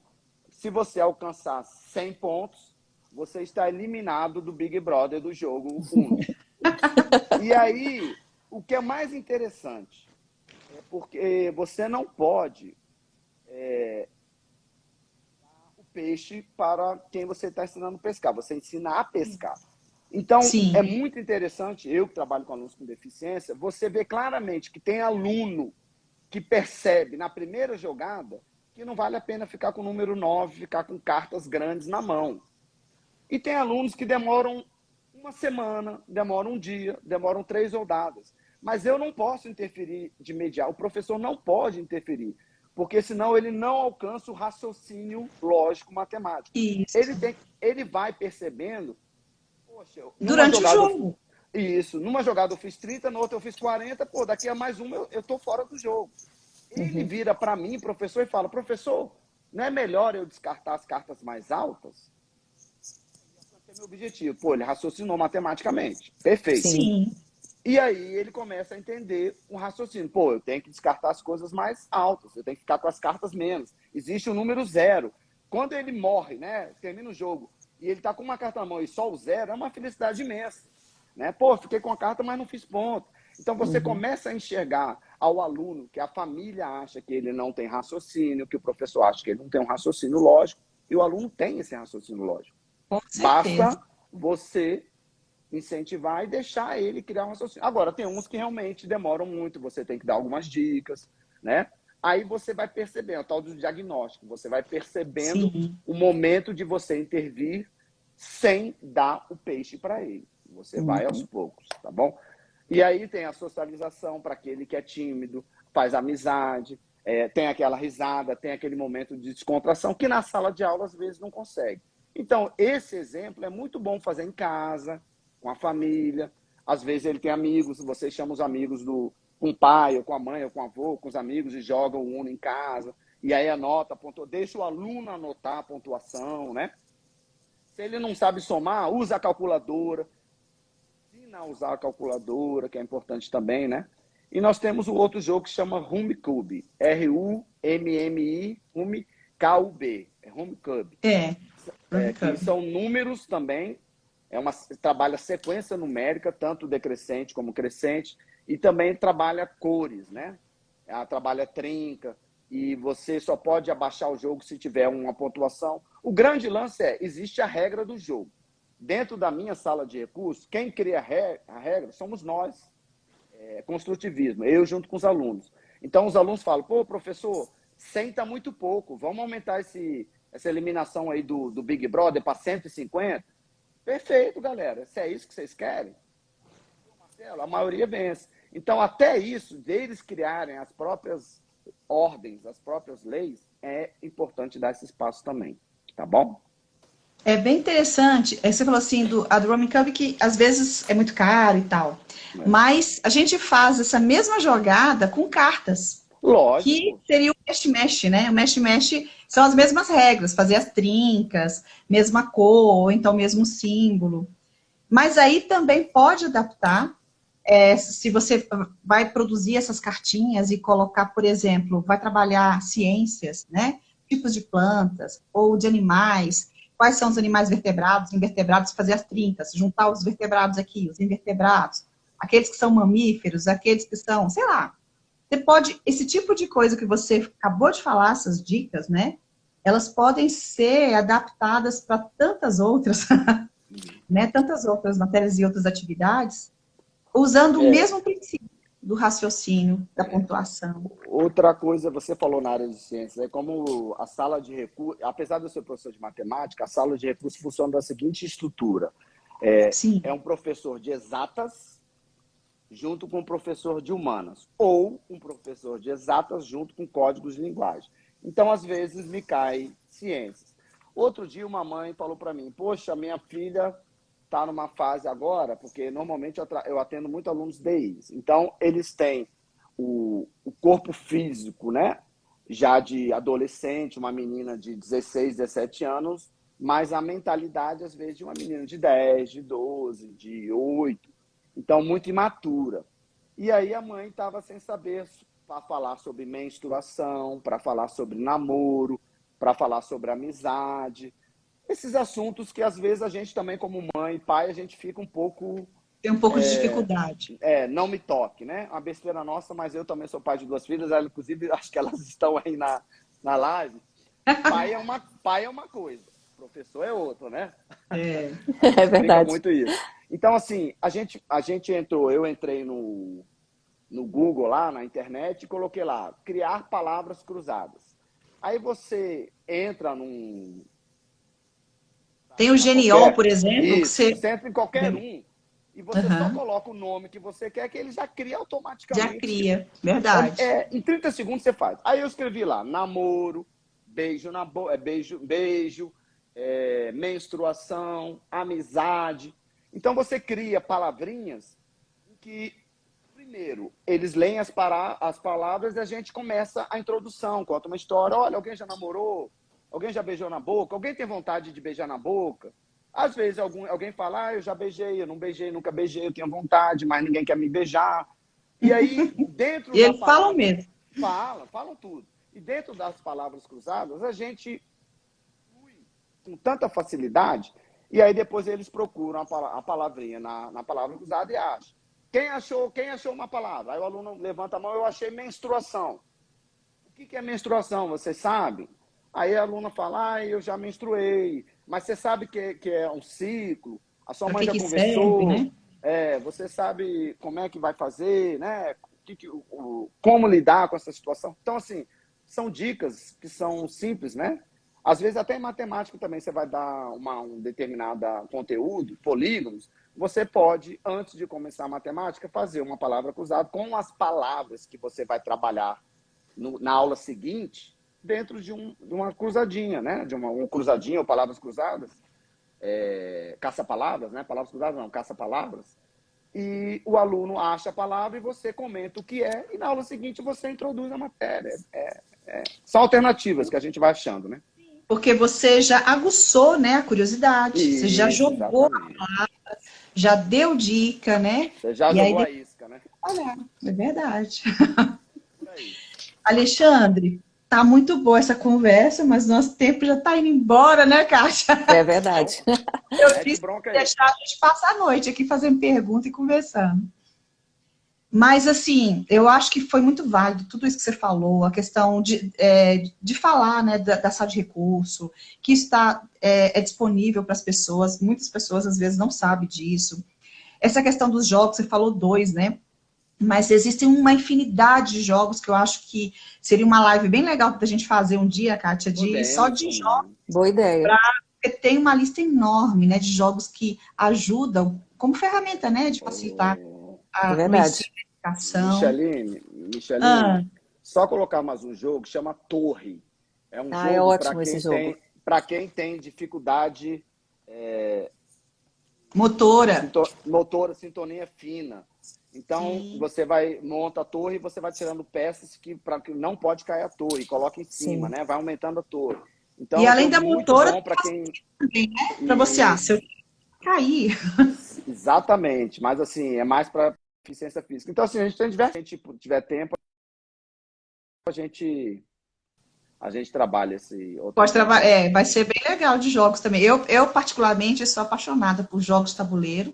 Se você alcançar 100 pontos, você está eliminado do Big Brother do jogo 1. E aí, o que é mais interessante é porque você não pode dar o peixe para quem você está ensinando a pescar. Você ensina a pescar. Então, é Sim. muito interessante, eu que trabalho com alunos com deficiência, você vê claramente que tem aluno que percebe na primeira jogada que não vale a pena ficar com o número 9, ficar com cartas grandes na mão. E tem alunos que demoram uma semana, demoram um dia, demoram 3 rodadas. Mas eu não posso interferir de imediato. O professor não pode interferir, porque senão ele não alcança o raciocínio lógico matemático. Isso. Ele vai percebendo, poxa, Durante o jogo. numa jogada eu fiz 30, na outra eu fiz 40, pô, daqui a mais uma eu tô fora do jogo. Ele Uhum. vira para mim, professor, e fala: professor, não é melhor eu descartar as cartas mais altas? Esse é meu objetivo. Pô, ele raciocinou matematicamente. Perfeito. Sim. Sim. E aí ele começa a entender um raciocínio. Pô, eu tenho que descartar as coisas mais altas, eu tenho que ficar com as cartas menos. Existe o número 0. Quando ele morre, né, termina o jogo, e ele tá com uma carta na mão e só o 0, é uma felicidade imensa. Né? Pô, fiquei com a carta, mas não fiz ponto. Então você Uhum. começa a enxergar ao aluno que a família acha que ele não tem raciocínio, que o professor acha que ele não tem um raciocínio lógico, e o aluno tem esse raciocínio lógico. Com certeza. Basta você incentivar e deixar ele criar um raciocínio. Agora, tem uns que realmente demoram muito, você tem que dar algumas dicas, né? Aí você vai percebendo, o tal do diagnóstico, você vai percebendo Sim. o momento de você intervir sem dar o peixe para ele. Você vai aos poucos, tá bom? E aí tem a socialização para aquele que é tímido, faz amizade, tem aquela risada, tem aquele momento de descontração que na sala de aula às vezes não consegue. Então, esse exemplo é muito bom fazer em casa, com a família. Às vezes ele tem amigos, você chama os amigos com o pai, ou com a mãe, ou com o avô, com os amigos e joga o Uno em casa. E aí anota, deixa o aluno anotar a pontuação, né? Se ele não sabe somar, usa a calculadora. Ensina a usar a calculadora, que é importante também, né? E nós temos o outro jogo que chama Rummikub. R-U-M-M-I, Rummikub. É Rummikub. Que são números também. Trabalha sequência numérica, tanto decrescente como crescente. E também trabalha cores, né? Trabalha trinca. E você só pode abaixar o jogo se tiver uma pontuação. O grande lance existe a regra do jogo. Dentro da minha sala de recursos, quem cria a regra somos nós, construtivismo, eu junto com os alunos. Então, os alunos falam, pô, professor, 100 está muito pouco, vamos aumentar essa eliminação aí do Big Brother para 150? Perfeito, galera, se é isso que vocês querem, Marcelo, a maioria vence. Então, até isso, deles criarem as próprias ordens, as próprias leis, é importante dar esse espaço também, tá bom? É bem interessante. Você falou assim do Roaming Cup, que às vezes é muito caro e tal. Mas a gente faz essa mesma jogada com cartas. Lógico. Que seria o mexe-mexe, né? O mexe-mexe são as mesmas regras, fazer as trincas, mesma cor, ou então mesmo símbolo. Mas aí também pode adaptar, se você vai produzir essas cartinhas e colocar, por exemplo, vai trabalhar ciências, né? Tipos de plantas ou de animais. Quais são os animais vertebrados, invertebrados, fazer as trincas, juntar os vertebrados aqui, os invertebrados, aqueles que são mamíferos, aqueles que são, sei lá. Você pode, esse tipo de coisa que você acabou de falar, essas dicas, né? Elas podem ser adaptadas para tantas outras, né? Tantas outras matérias e outras atividades, usando o mesmo princípio do raciocínio, da pontuação. Outra coisa, você falou na área de ciências, é como a sala de recursos, apesar de eu ser professor de matemática, a sala de recursos funciona da seguinte estrutura. É um professor de exatas junto com um professor de humanas, ou um professor de exatas junto com códigos de linguagem. Então, às vezes, me cai ciências. Outro dia, uma mãe falou para mim, poxa, minha filha está numa fase agora, porque normalmente eu atendo muito alunos DIs, então eles têm o corpo físico, né? Já de adolescente, uma menina de 16, 17 anos, mas a mentalidade, às vezes, de uma menina de 10, de 12, de 8, então muito imatura. E aí a mãe estava sem saber para falar sobre menstruação, para falar sobre namoro, para falar sobre amizade, esses assuntos que às vezes a gente também, como mãe e pai, a gente fica um pouco... Tem um pouco de dificuldade. Não me toque, né? Uma besteira nossa, mas eu também sou pai de 2 filhas, inclusive acho que elas estão aí na live. Pai é uma coisa, professor é outra, né? É verdade. Muito isso. Então, assim, eu entrei no Google lá, na internet, e coloquei lá, criar palavras cruzadas. Aí você entra num... Tem o Genial, por exemplo. Isso, que você entra em qualquer um e você só coloca o nome que você quer, que ele já cria automaticamente. Já cria, verdade. Em 30 segundos você faz. Aí eu escrevi lá, namoro, beijo na boca, beijo, menstruação, amizade. Então você cria palavrinhas que, primeiro, eles leem as palavras e a gente começa a introdução, conta uma história. Olha, alguém já namorou? Alguém já beijou na boca? Alguém tem vontade de beijar na boca? Às vezes alguém fala, eu já beijei, eu não beijei, nunca beijei, eu tenho vontade, mas ninguém quer me beijar. E aí, dentro e eles falam mesmo. Falam tudo. E dentro das palavras cruzadas, a gente flui com tanta facilidade, e aí depois eles procuram a palavrinha na palavra cruzada e acham. Quem achou uma palavra? Aí o aluno levanta a mão, eu achei menstruação. O que é menstruação? Você sabe? Aí a aluna fala, eu já menstruei, mas você sabe que é um ciclo? A sua Para mãe que já que serve, conversou? né? Você sabe como é que vai fazer, né? Como lidar com essa situação? Então, assim, são dicas que são simples, né? Às vezes, até em matemática também, você vai dar um determinado conteúdo, polígonos, você pode, antes de começar a matemática, fazer uma palavra cruzada com as palavras que você vai trabalhar na aula seguinte, dentro de uma cruzadinha, né? De uma cruzadinha ou palavras cruzadas, caça-palavras, né? Palavras cruzadas não, caça-palavras. E o aluno acha a palavra e você comenta o que é, e na aula seguinte você introduz a matéria. São alternativas que a gente vai achando, né? Porque você já aguçou, né, a curiosidade, você já Isso, jogou, exatamente. já deu dica, né? Você já E aí jogou a depois, isca, né? olha, é verdade. Por aí. Alexandre, tá muito boa essa conversa, mas nosso tempo já está indo embora, né, Kátia? É Então, verdade. Eu mete disse bronca que aí. deixar a gente passar a noite aqui fazendo pergunta e conversando. Mas, assim, eu acho que foi muito válido tudo isso que você falou, a questão de falar, né, da sala de recurso, que está disponível para as pessoas, muitas pessoas às vezes não sabem disso. Essa questão dos jogos, você falou dois, né? Mas existem uma infinidade de jogos que eu acho que seria uma live bem legal para a gente fazer um dia, Kátia, só Podemos, de jogos, podemos. Boa ideia. porque tem uma lista enorme, né, de jogos que ajudam como ferramenta, né, de facilitar É o ensino verdade. e a educação. Micheline, Ah, só colocar mais um jogo, chama Torre. É um Ah, é jogo para ótimo esse quem jogo. tem, para quem tem dificuldade motora. motora, sintonia fina. Então, Sim. você monta a torre e você vai tirando peças para que não pode cair a torre, coloca em cima, Sim. né? Vai aumentando a torre. Então, E é um além jogo da muito motora, bom para quem. também, né? Para você, se eu Isso, cair. exatamente. Mas, assim, é mais para eficiência física. Então, assim, a gente tem diversos. Se a gente tiver tempo, a gente, a gente trabalha esse outro Pode ponto trabalhar, aí. vai ser bem legal de jogos também. Eu particularmente, sou apaixonada por jogos de tabuleiro,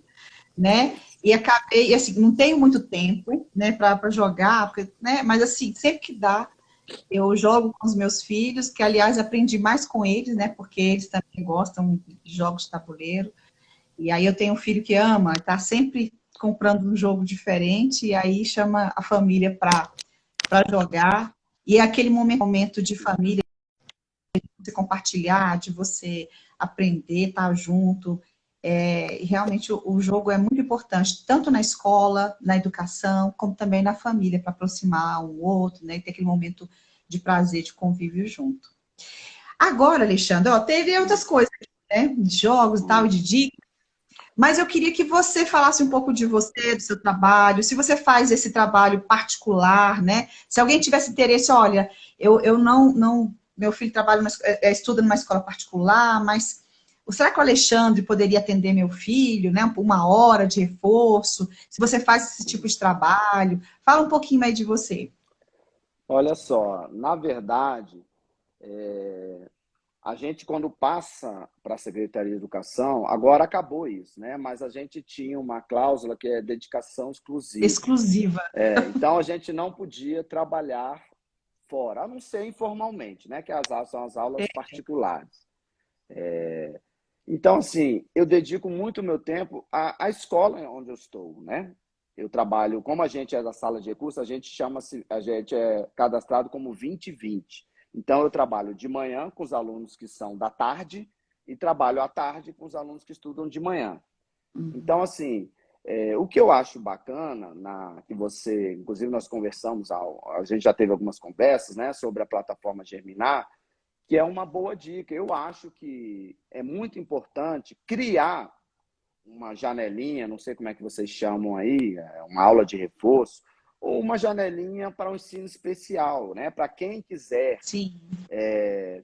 né? E acabei, assim, não tenho muito tempo, né, para jogar, porque, né? Mas assim, sempre que dá, eu jogo com os meus filhos, que aliás aprendi mais com eles, né? Porque eles também gostam de jogos de tabuleiro. E aí eu tenho um filho que ama, está sempre comprando um jogo diferente, e aí chama a família para jogar. E é aquele momento de família, de você compartilhar, de você aprender, estar junto. E realmente o jogo é muito importante, tanto na escola, na educação, como também na família, para aproximar um outro, né? E ter aquele momento de prazer, de convívio junto. Agora, Alexandre, ó, teve outras coisas, né? De jogos e tal, Hum. de dicas. Mas eu queria que você falasse um pouco de você, do seu trabalho, se você faz esse trabalho particular, né? Se alguém tivesse interesse, olha, eu não meu filho trabalha estuda numa escola particular, mas será que o Alexandre poderia atender meu filho, né? Por uma hora de reforço? Se você faz esse tipo de trabalho, fala um pouquinho aí de você. Olha só, na verdade, a gente, quando passa para a Secretaria de Educação, agora acabou isso, né? Mas a gente tinha uma cláusula que é dedicação exclusiva. Exclusiva. Então, a gente não podia trabalhar fora, a não ser informalmente, né? Que as aulas são as aulas particulares. Então, assim, eu dedico muito meu tempo à escola onde eu estou, né? Eu trabalho, como a gente é da sala de recursos, a gente é cadastrado como 2020. Então, eu trabalho de manhã com os alunos que são da tarde e trabalho à tarde com os alunos que estudam de manhã. Então, assim, o que eu acho bacana, que você, inclusive nós conversamos, a gente já teve algumas conversas, né, sobre a plataforma Germinar, que é uma boa dica. Eu acho que é muito importante criar uma janelinha, não sei como é que vocês chamam aí, uma aula de reforço, ou uma janelinha para o ensino especial, né? Para quem quiser, Sim,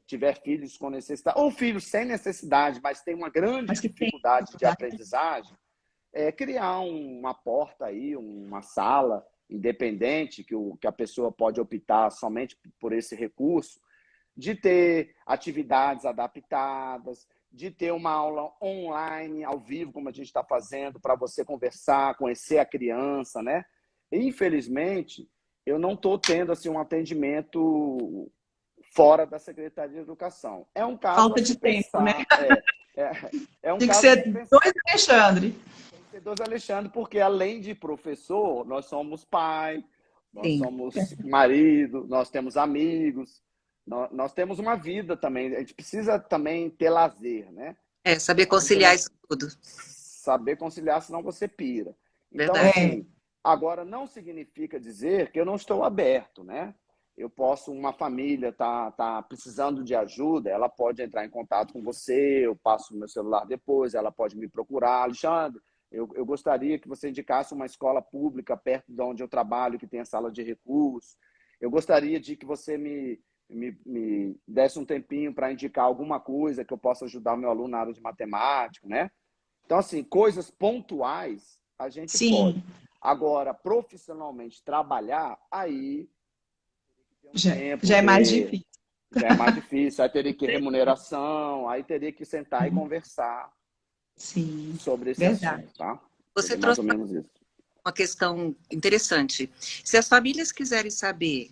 tiver filhos com necessidade, ou filhos sem necessidade, mas tem uma grande mas que tem dificuldade de dificuldade. aprendizagem, criar uma porta aí, uma sala independente que a pessoa pode optar somente por esse recurso, de ter atividades adaptadas, de ter uma aula online, ao vivo, como a gente está fazendo, para você conversar, conhecer a criança, né? Infelizmente, eu não estou tendo assim, um atendimento fora da Secretaria de Educação. É um caso a Falta se de tempo, né? pensar. É, é um Tem que caso ser dispensável. dois Alexandre. Tedoso Alexandre, porque além de professor, nós somos pai, nós Sim. somos marido, nós temos amigos, nós temos uma vida também. A gente precisa também ter lazer, né? É, saber A gente conciliar não isso tudo. saber conciliar, senão você pira. Então, Verdade. É, assim, agora não significa dizer que eu não estou aberto, né? Eu posso, uma família tá precisando de ajuda, ela pode entrar em contato com você, eu passo o meu celular depois, ela pode me procurar. Alexandre, eu gostaria que você indicasse uma escola pública perto de onde eu trabalho, que tenha sala de recursos. Eu gostaria de que você me desse um tempinho para indicar alguma coisa que eu possa ajudar o meu aluno na área de matemática, né? Então, assim, coisas pontuais a gente pode. sim, Agora, profissionalmente trabalhar, aí tem um tempo, já é mais ter, difícil. já é mais difícil, aí teria que remuneração, aí teria que sentar e conversar Sim, sobre esse verdade. assunto, tá? Você Seria mais trouxe ou menos isso. uma questão interessante. Se as famílias quiserem saber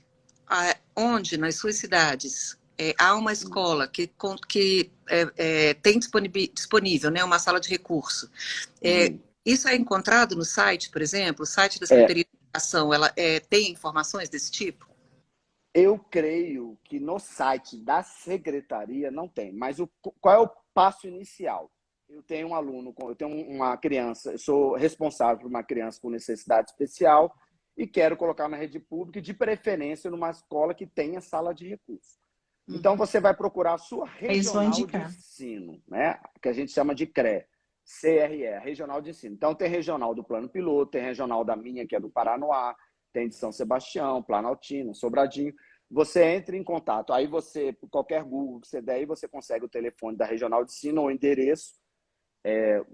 onde nas suas cidades há uma escola que tem disponível, né, uma sala de recurso, Uhum. isso é encontrado no site, por exemplo? O site da É, Secretaria de Educação, ela tem informações desse tipo? eu creio que no site da secretaria não tem, mas qual é o passo inicial? Eu tenho um aluno, eu tenho uma criança, eu sou responsável por uma criança com necessidade especial e quero colocar na rede pública, de preferência numa escola que tenha sala de recursos. Então Uhum. você vai procurar a sua Aí eles vão regional de indicar. ensino, né? Que a gente chama de CRE, regional de ensino. Então tem regional do Plano Piloto, tem regional da minha, que é do Paranoá, tem de São Sebastião, Planaltino, Sobradinho. Você entra em contato, aí você, por qualquer Google que você der, aí você consegue o telefone da regional de ensino ou o endereço,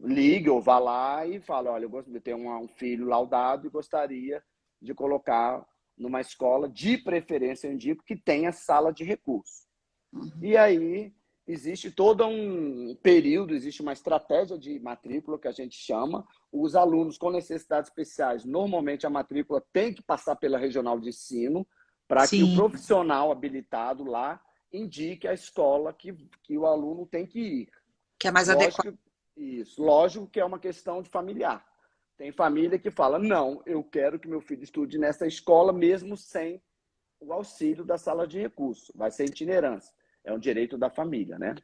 ligue ou vá lá e fala, olha, eu gosto de ter um filho laudado e gostaria de colocar numa escola, de preferência, eu indico, que tenha sala de recursos. Uhum. E aí existe todo um período, existe uma estratégia de matrícula que a gente chama. Os alunos com necessidades especiais, normalmente a matrícula tem que passar pela regional de ensino para que o Sim, profissional habilitado lá indique a escola que o aluno tem que ir. Que é mais adequado. Lógico, isso, lógico que é uma questão de familiar. Tem família que fala, não, eu quero que meu filho estude nessa escola mesmo sem o auxílio da sala de recurso. Vai ser itinerância. É um direito da família, né?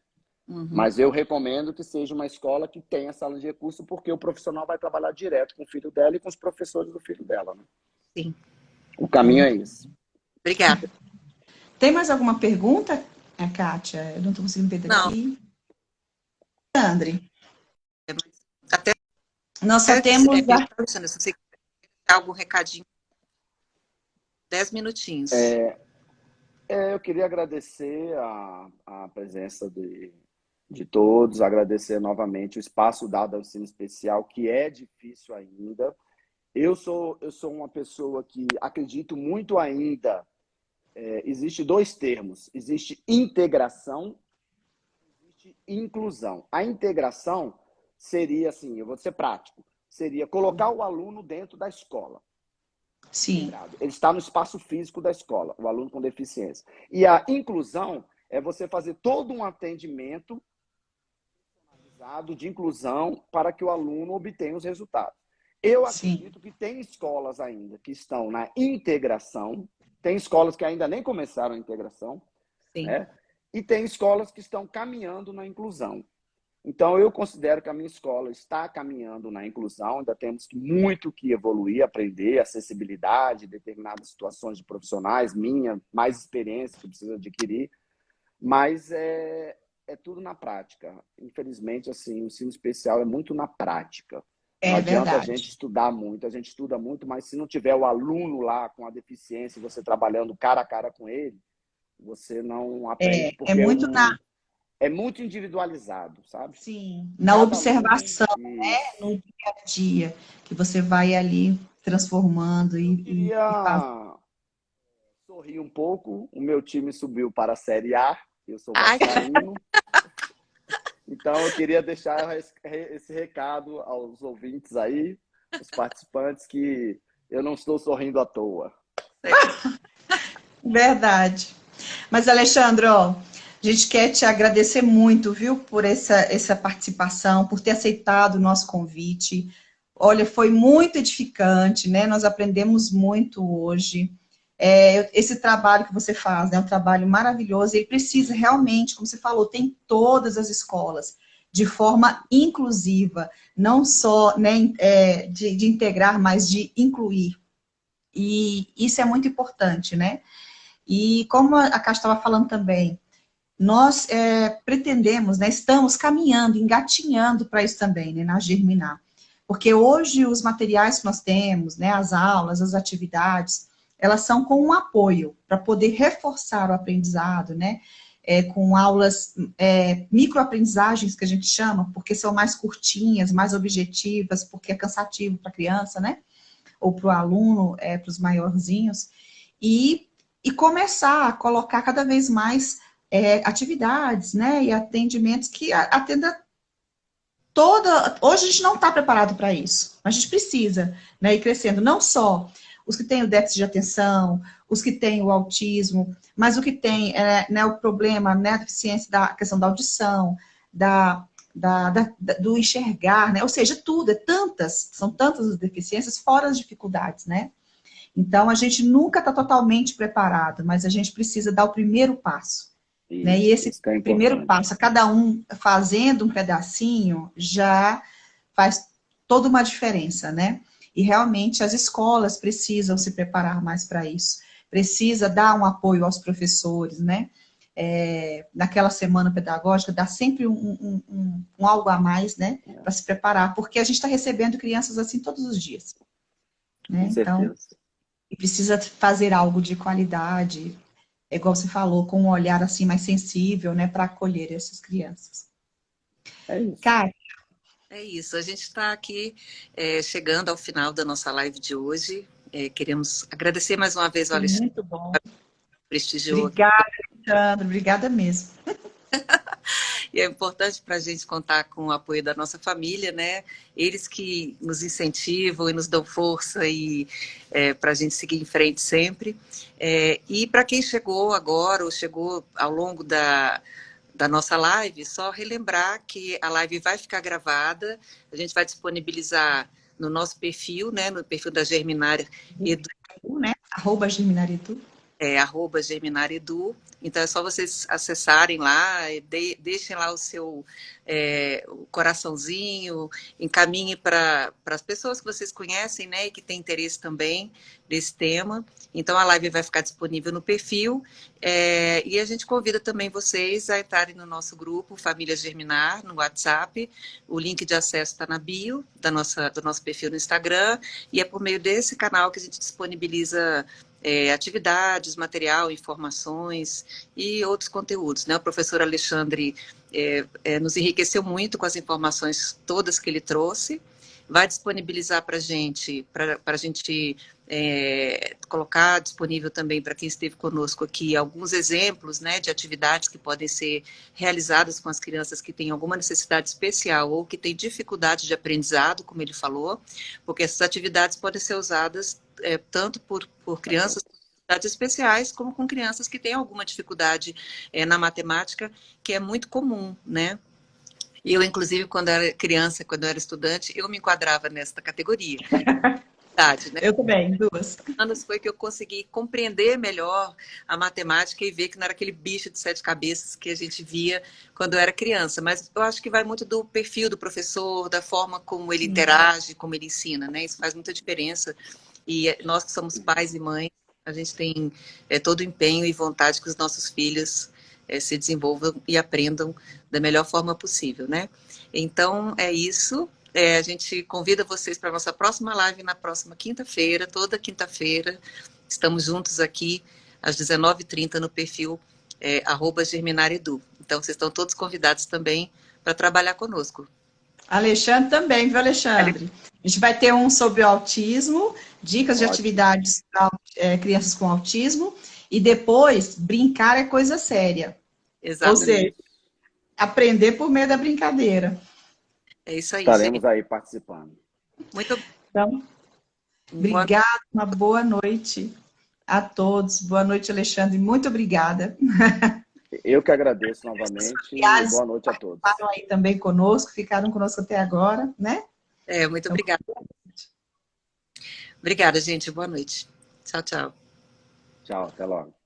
Uhum. Mas eu recomendo que seja uma escola que tenha sala de recurso, porque o profissional vai trabalhar direto com o filho dela e com os professores do filho dela, né? Sim. O caminho é esse. Obrigada. tem mais alguma pergunta, Kátia? Eu não estou conseguindo ver Não, daqui. Alexandre, até nós só temos mesmo, Alexandre, se você quer dar algum recadinho, 10 minutinhos. Eu queria agradecer a presença de todos, agradecer novamente o espaço dado ao ensino especial, que é difícil ainda. Eu sou uma pessoa que acredito muito ainda. Existe dois termos: existe integração, existe inclusão. A integração seria assim, eu vou ser prático, seria colocar o aluno dentro da escola. sim, Integrado. Ele está no espaço físico da escola, o aluno com deficiência. E a inclusão é você fazer todo um atendimento de inclusão para que o aluno obtenha os resultados. Eu sim, acredito que tem escolas ainda que estão na integração, tem escolas que ainda nem começaram a integração, Sim. né? E tem escolas que estão caminhando na inclusão. Então, eu considero que a minha escola está caminhando na inclusão, ainda temos muito que evoluir, aprender, acessibilidade, determinadas situações de profissionais, minha, mais experiência que precisa adquirir, mas é tudo na prática. Infelizmente, assim, o ensino especial é muito na prática. Não é adianta a gente verdade. estudar muito, a gente estuda muito, mas se não tiver o aluno lá com a deficiência e você trabalhando cara a cara com ele, você não aprende, É porque muito é muito individualizado, sabe? sim, na Cada aluno, observação, isso. no dia a dia, que você vai ali transformando Eu e faz. queria sorrir um pouco. O meu time subiu para a Série A, eu sou Ai, vascaíno. Então, eu queria deixar esse recado aos ouvintes aí, os participantes, que eu não estou sorrindo à toa. Verdade. Mas, Alexandre, ó, A gente quer te agradecer muito, viu, por essa participação, por ter aceitado o nosso convite. Olha, foi muito edificante, né? Nós aprendemos muito hoje. Esse trabalho que você faz, né, é um trabalho maravilhoso, e precisa realmente, como você falou, tem em todas as escolas, de forma inclusiva, não só, né, de integrar, mas de incluir. E isso é muito importante, né? E como a Cássio estava falando também, nós pretendemos, né, estamos caminhando, engatinhando para isso também, né, na Germinar. Porque hoje os materiais que nós temos, né, as aulas, as atividades, elas são com um apoio para poder reforçar o aprendizado, né, com aulas, microaprendizagens que a gente chama, porque são mais curtinhas, mais objetivas, porque é cansativo para a criança, né, ou para o aluno, para os maiorzinhos, e começar a colocar cada vez mais atividades, né, e atendimentos que atenda toda... Hoje a gente não está preparado para isso, a gente precisa, né, ir crescendo, não só os que têm o déficit de atenção, os que têm o autismo, mas o que tem, né, o problema, né, a deficiência da questão da audição, do enxergar, né, ou seja, tudo, são tantas as deficiências, fora as dificuldades, né. Então, a gente nunca está totalmente preparado, mas a gente precisa dar o primeiro passo. Né? E esse Isso que é primeiro importante. passo, cada um fazendo um pedacinho, já faz toda uma diferença, né? E realmente as escolas precisam se preparar mais para isso. Precisa dar um apoio aos professores, né? Naquela semana pedagógica, dá sempre um algo a mais, né? Para se preparar, porque a gente está recebendo crianças assim todos os dias. Né? Com Então, certeza. e precisa fazer algo de qualidade, igual você falou, com um olhar assim mais sensível, né, para acolher essas crianças. É isso. Cara, É isso, a gente está aqui chegando ao final da nossa live de hoje. Queremos agradecer mais uma vez ao foi Alexandre, muito bom. que prestigiou aqui. Obrigada, Alexandre, obrigada mesmo. E é importante para a gente contar com o apoio da nossa família, né? Eles que nos incentivam e nos dão força e para a gente seguir em frente sempre. E para quem chegou agora ou chegou ao longo da nossa live, só relembrar que a live vai ficar gravada, a gente vai disponibilizar no nosso perfil, né? No perfil da Germinar Edu, Né? @Germinaredu. @Germinaredu. Então é só vocês acessarem lá, deixem lá o seu o coraçãozinho, encaminhem para as pessoas que vocês conhecem, né, e que têm interesse também desse tema. Então a live vai ficar disponível no perfil e a gente convida também vocês a entrarem no nosso grupo Família Germinar, no WhatsApp. O link de acesso está na bio do nosso perfil no Instagram, e é por meio desse canal que a gente disponibiliza atividades, material, informações e outros conteúdos. Né? O professor Alexandre nos enriqueceu muito com as informações todas que ele trouxe, vai disponibilizar para a gente colocar disponível também para quem esteve conosco aqui alguns exemplos, né, de atividades que podem ser realizadas com as crianças que têm alguma necessidade especial ou que têm dificuldade de aprendizado, como ele falou, porque essas atividades podem ser usadas tanto por crianças com necessidades especiais, como com crianças que têm alguma dificuldade na matemática, que é muito comum, né? Eu, inclusive, quando era criança, quando eu era estudante, eu me enquadrava nesta categoria. Né? Eu também, duas. Anos foi que eu consegui compreender melhor a matemática e ver que não era aquele bicho de 7 cabeças que a gente via quando eu era criança. Mas eu acho que vai muito do perfil do professor, da forma como ele interage, como ele ensina, né? Isso faz muita diferença. E nós que somos pais e mães, a gente tem todo o empenho e vontade que os nossos filhos se desenvolvam e aprendam da melhor forma possível, né? Então, é isso. A gente convida vocês para a nossa próxima live na próxima quinta-feira, toda quinta-feira. Estamos juntos aqui às 19h30 no perfil @Germinaredu. Então, vocês estão todos convidados também para trabalhar conosco. Alexandre também, viu, Alexandre? A gente vai ter um sobre o autismo, dicas de atividades para crianças com autismo, e depois, brincar é coisa séria. Exatamente. Ou seja, aprender por meio da brincadeira. É isso aí, Estaremos gente. aí participando. Muito Então, obrigada, uma boa noite a todos. Boa noite, Alexandre. Muito obrigada. Eu que agradeço novamente e boa noite a todos. Participaram aí também conosco, ficaram conosco até agora, né? Muito obrigada. Obrigada, gente. Boa noite. Tchau, tchau. Tchau, até logo.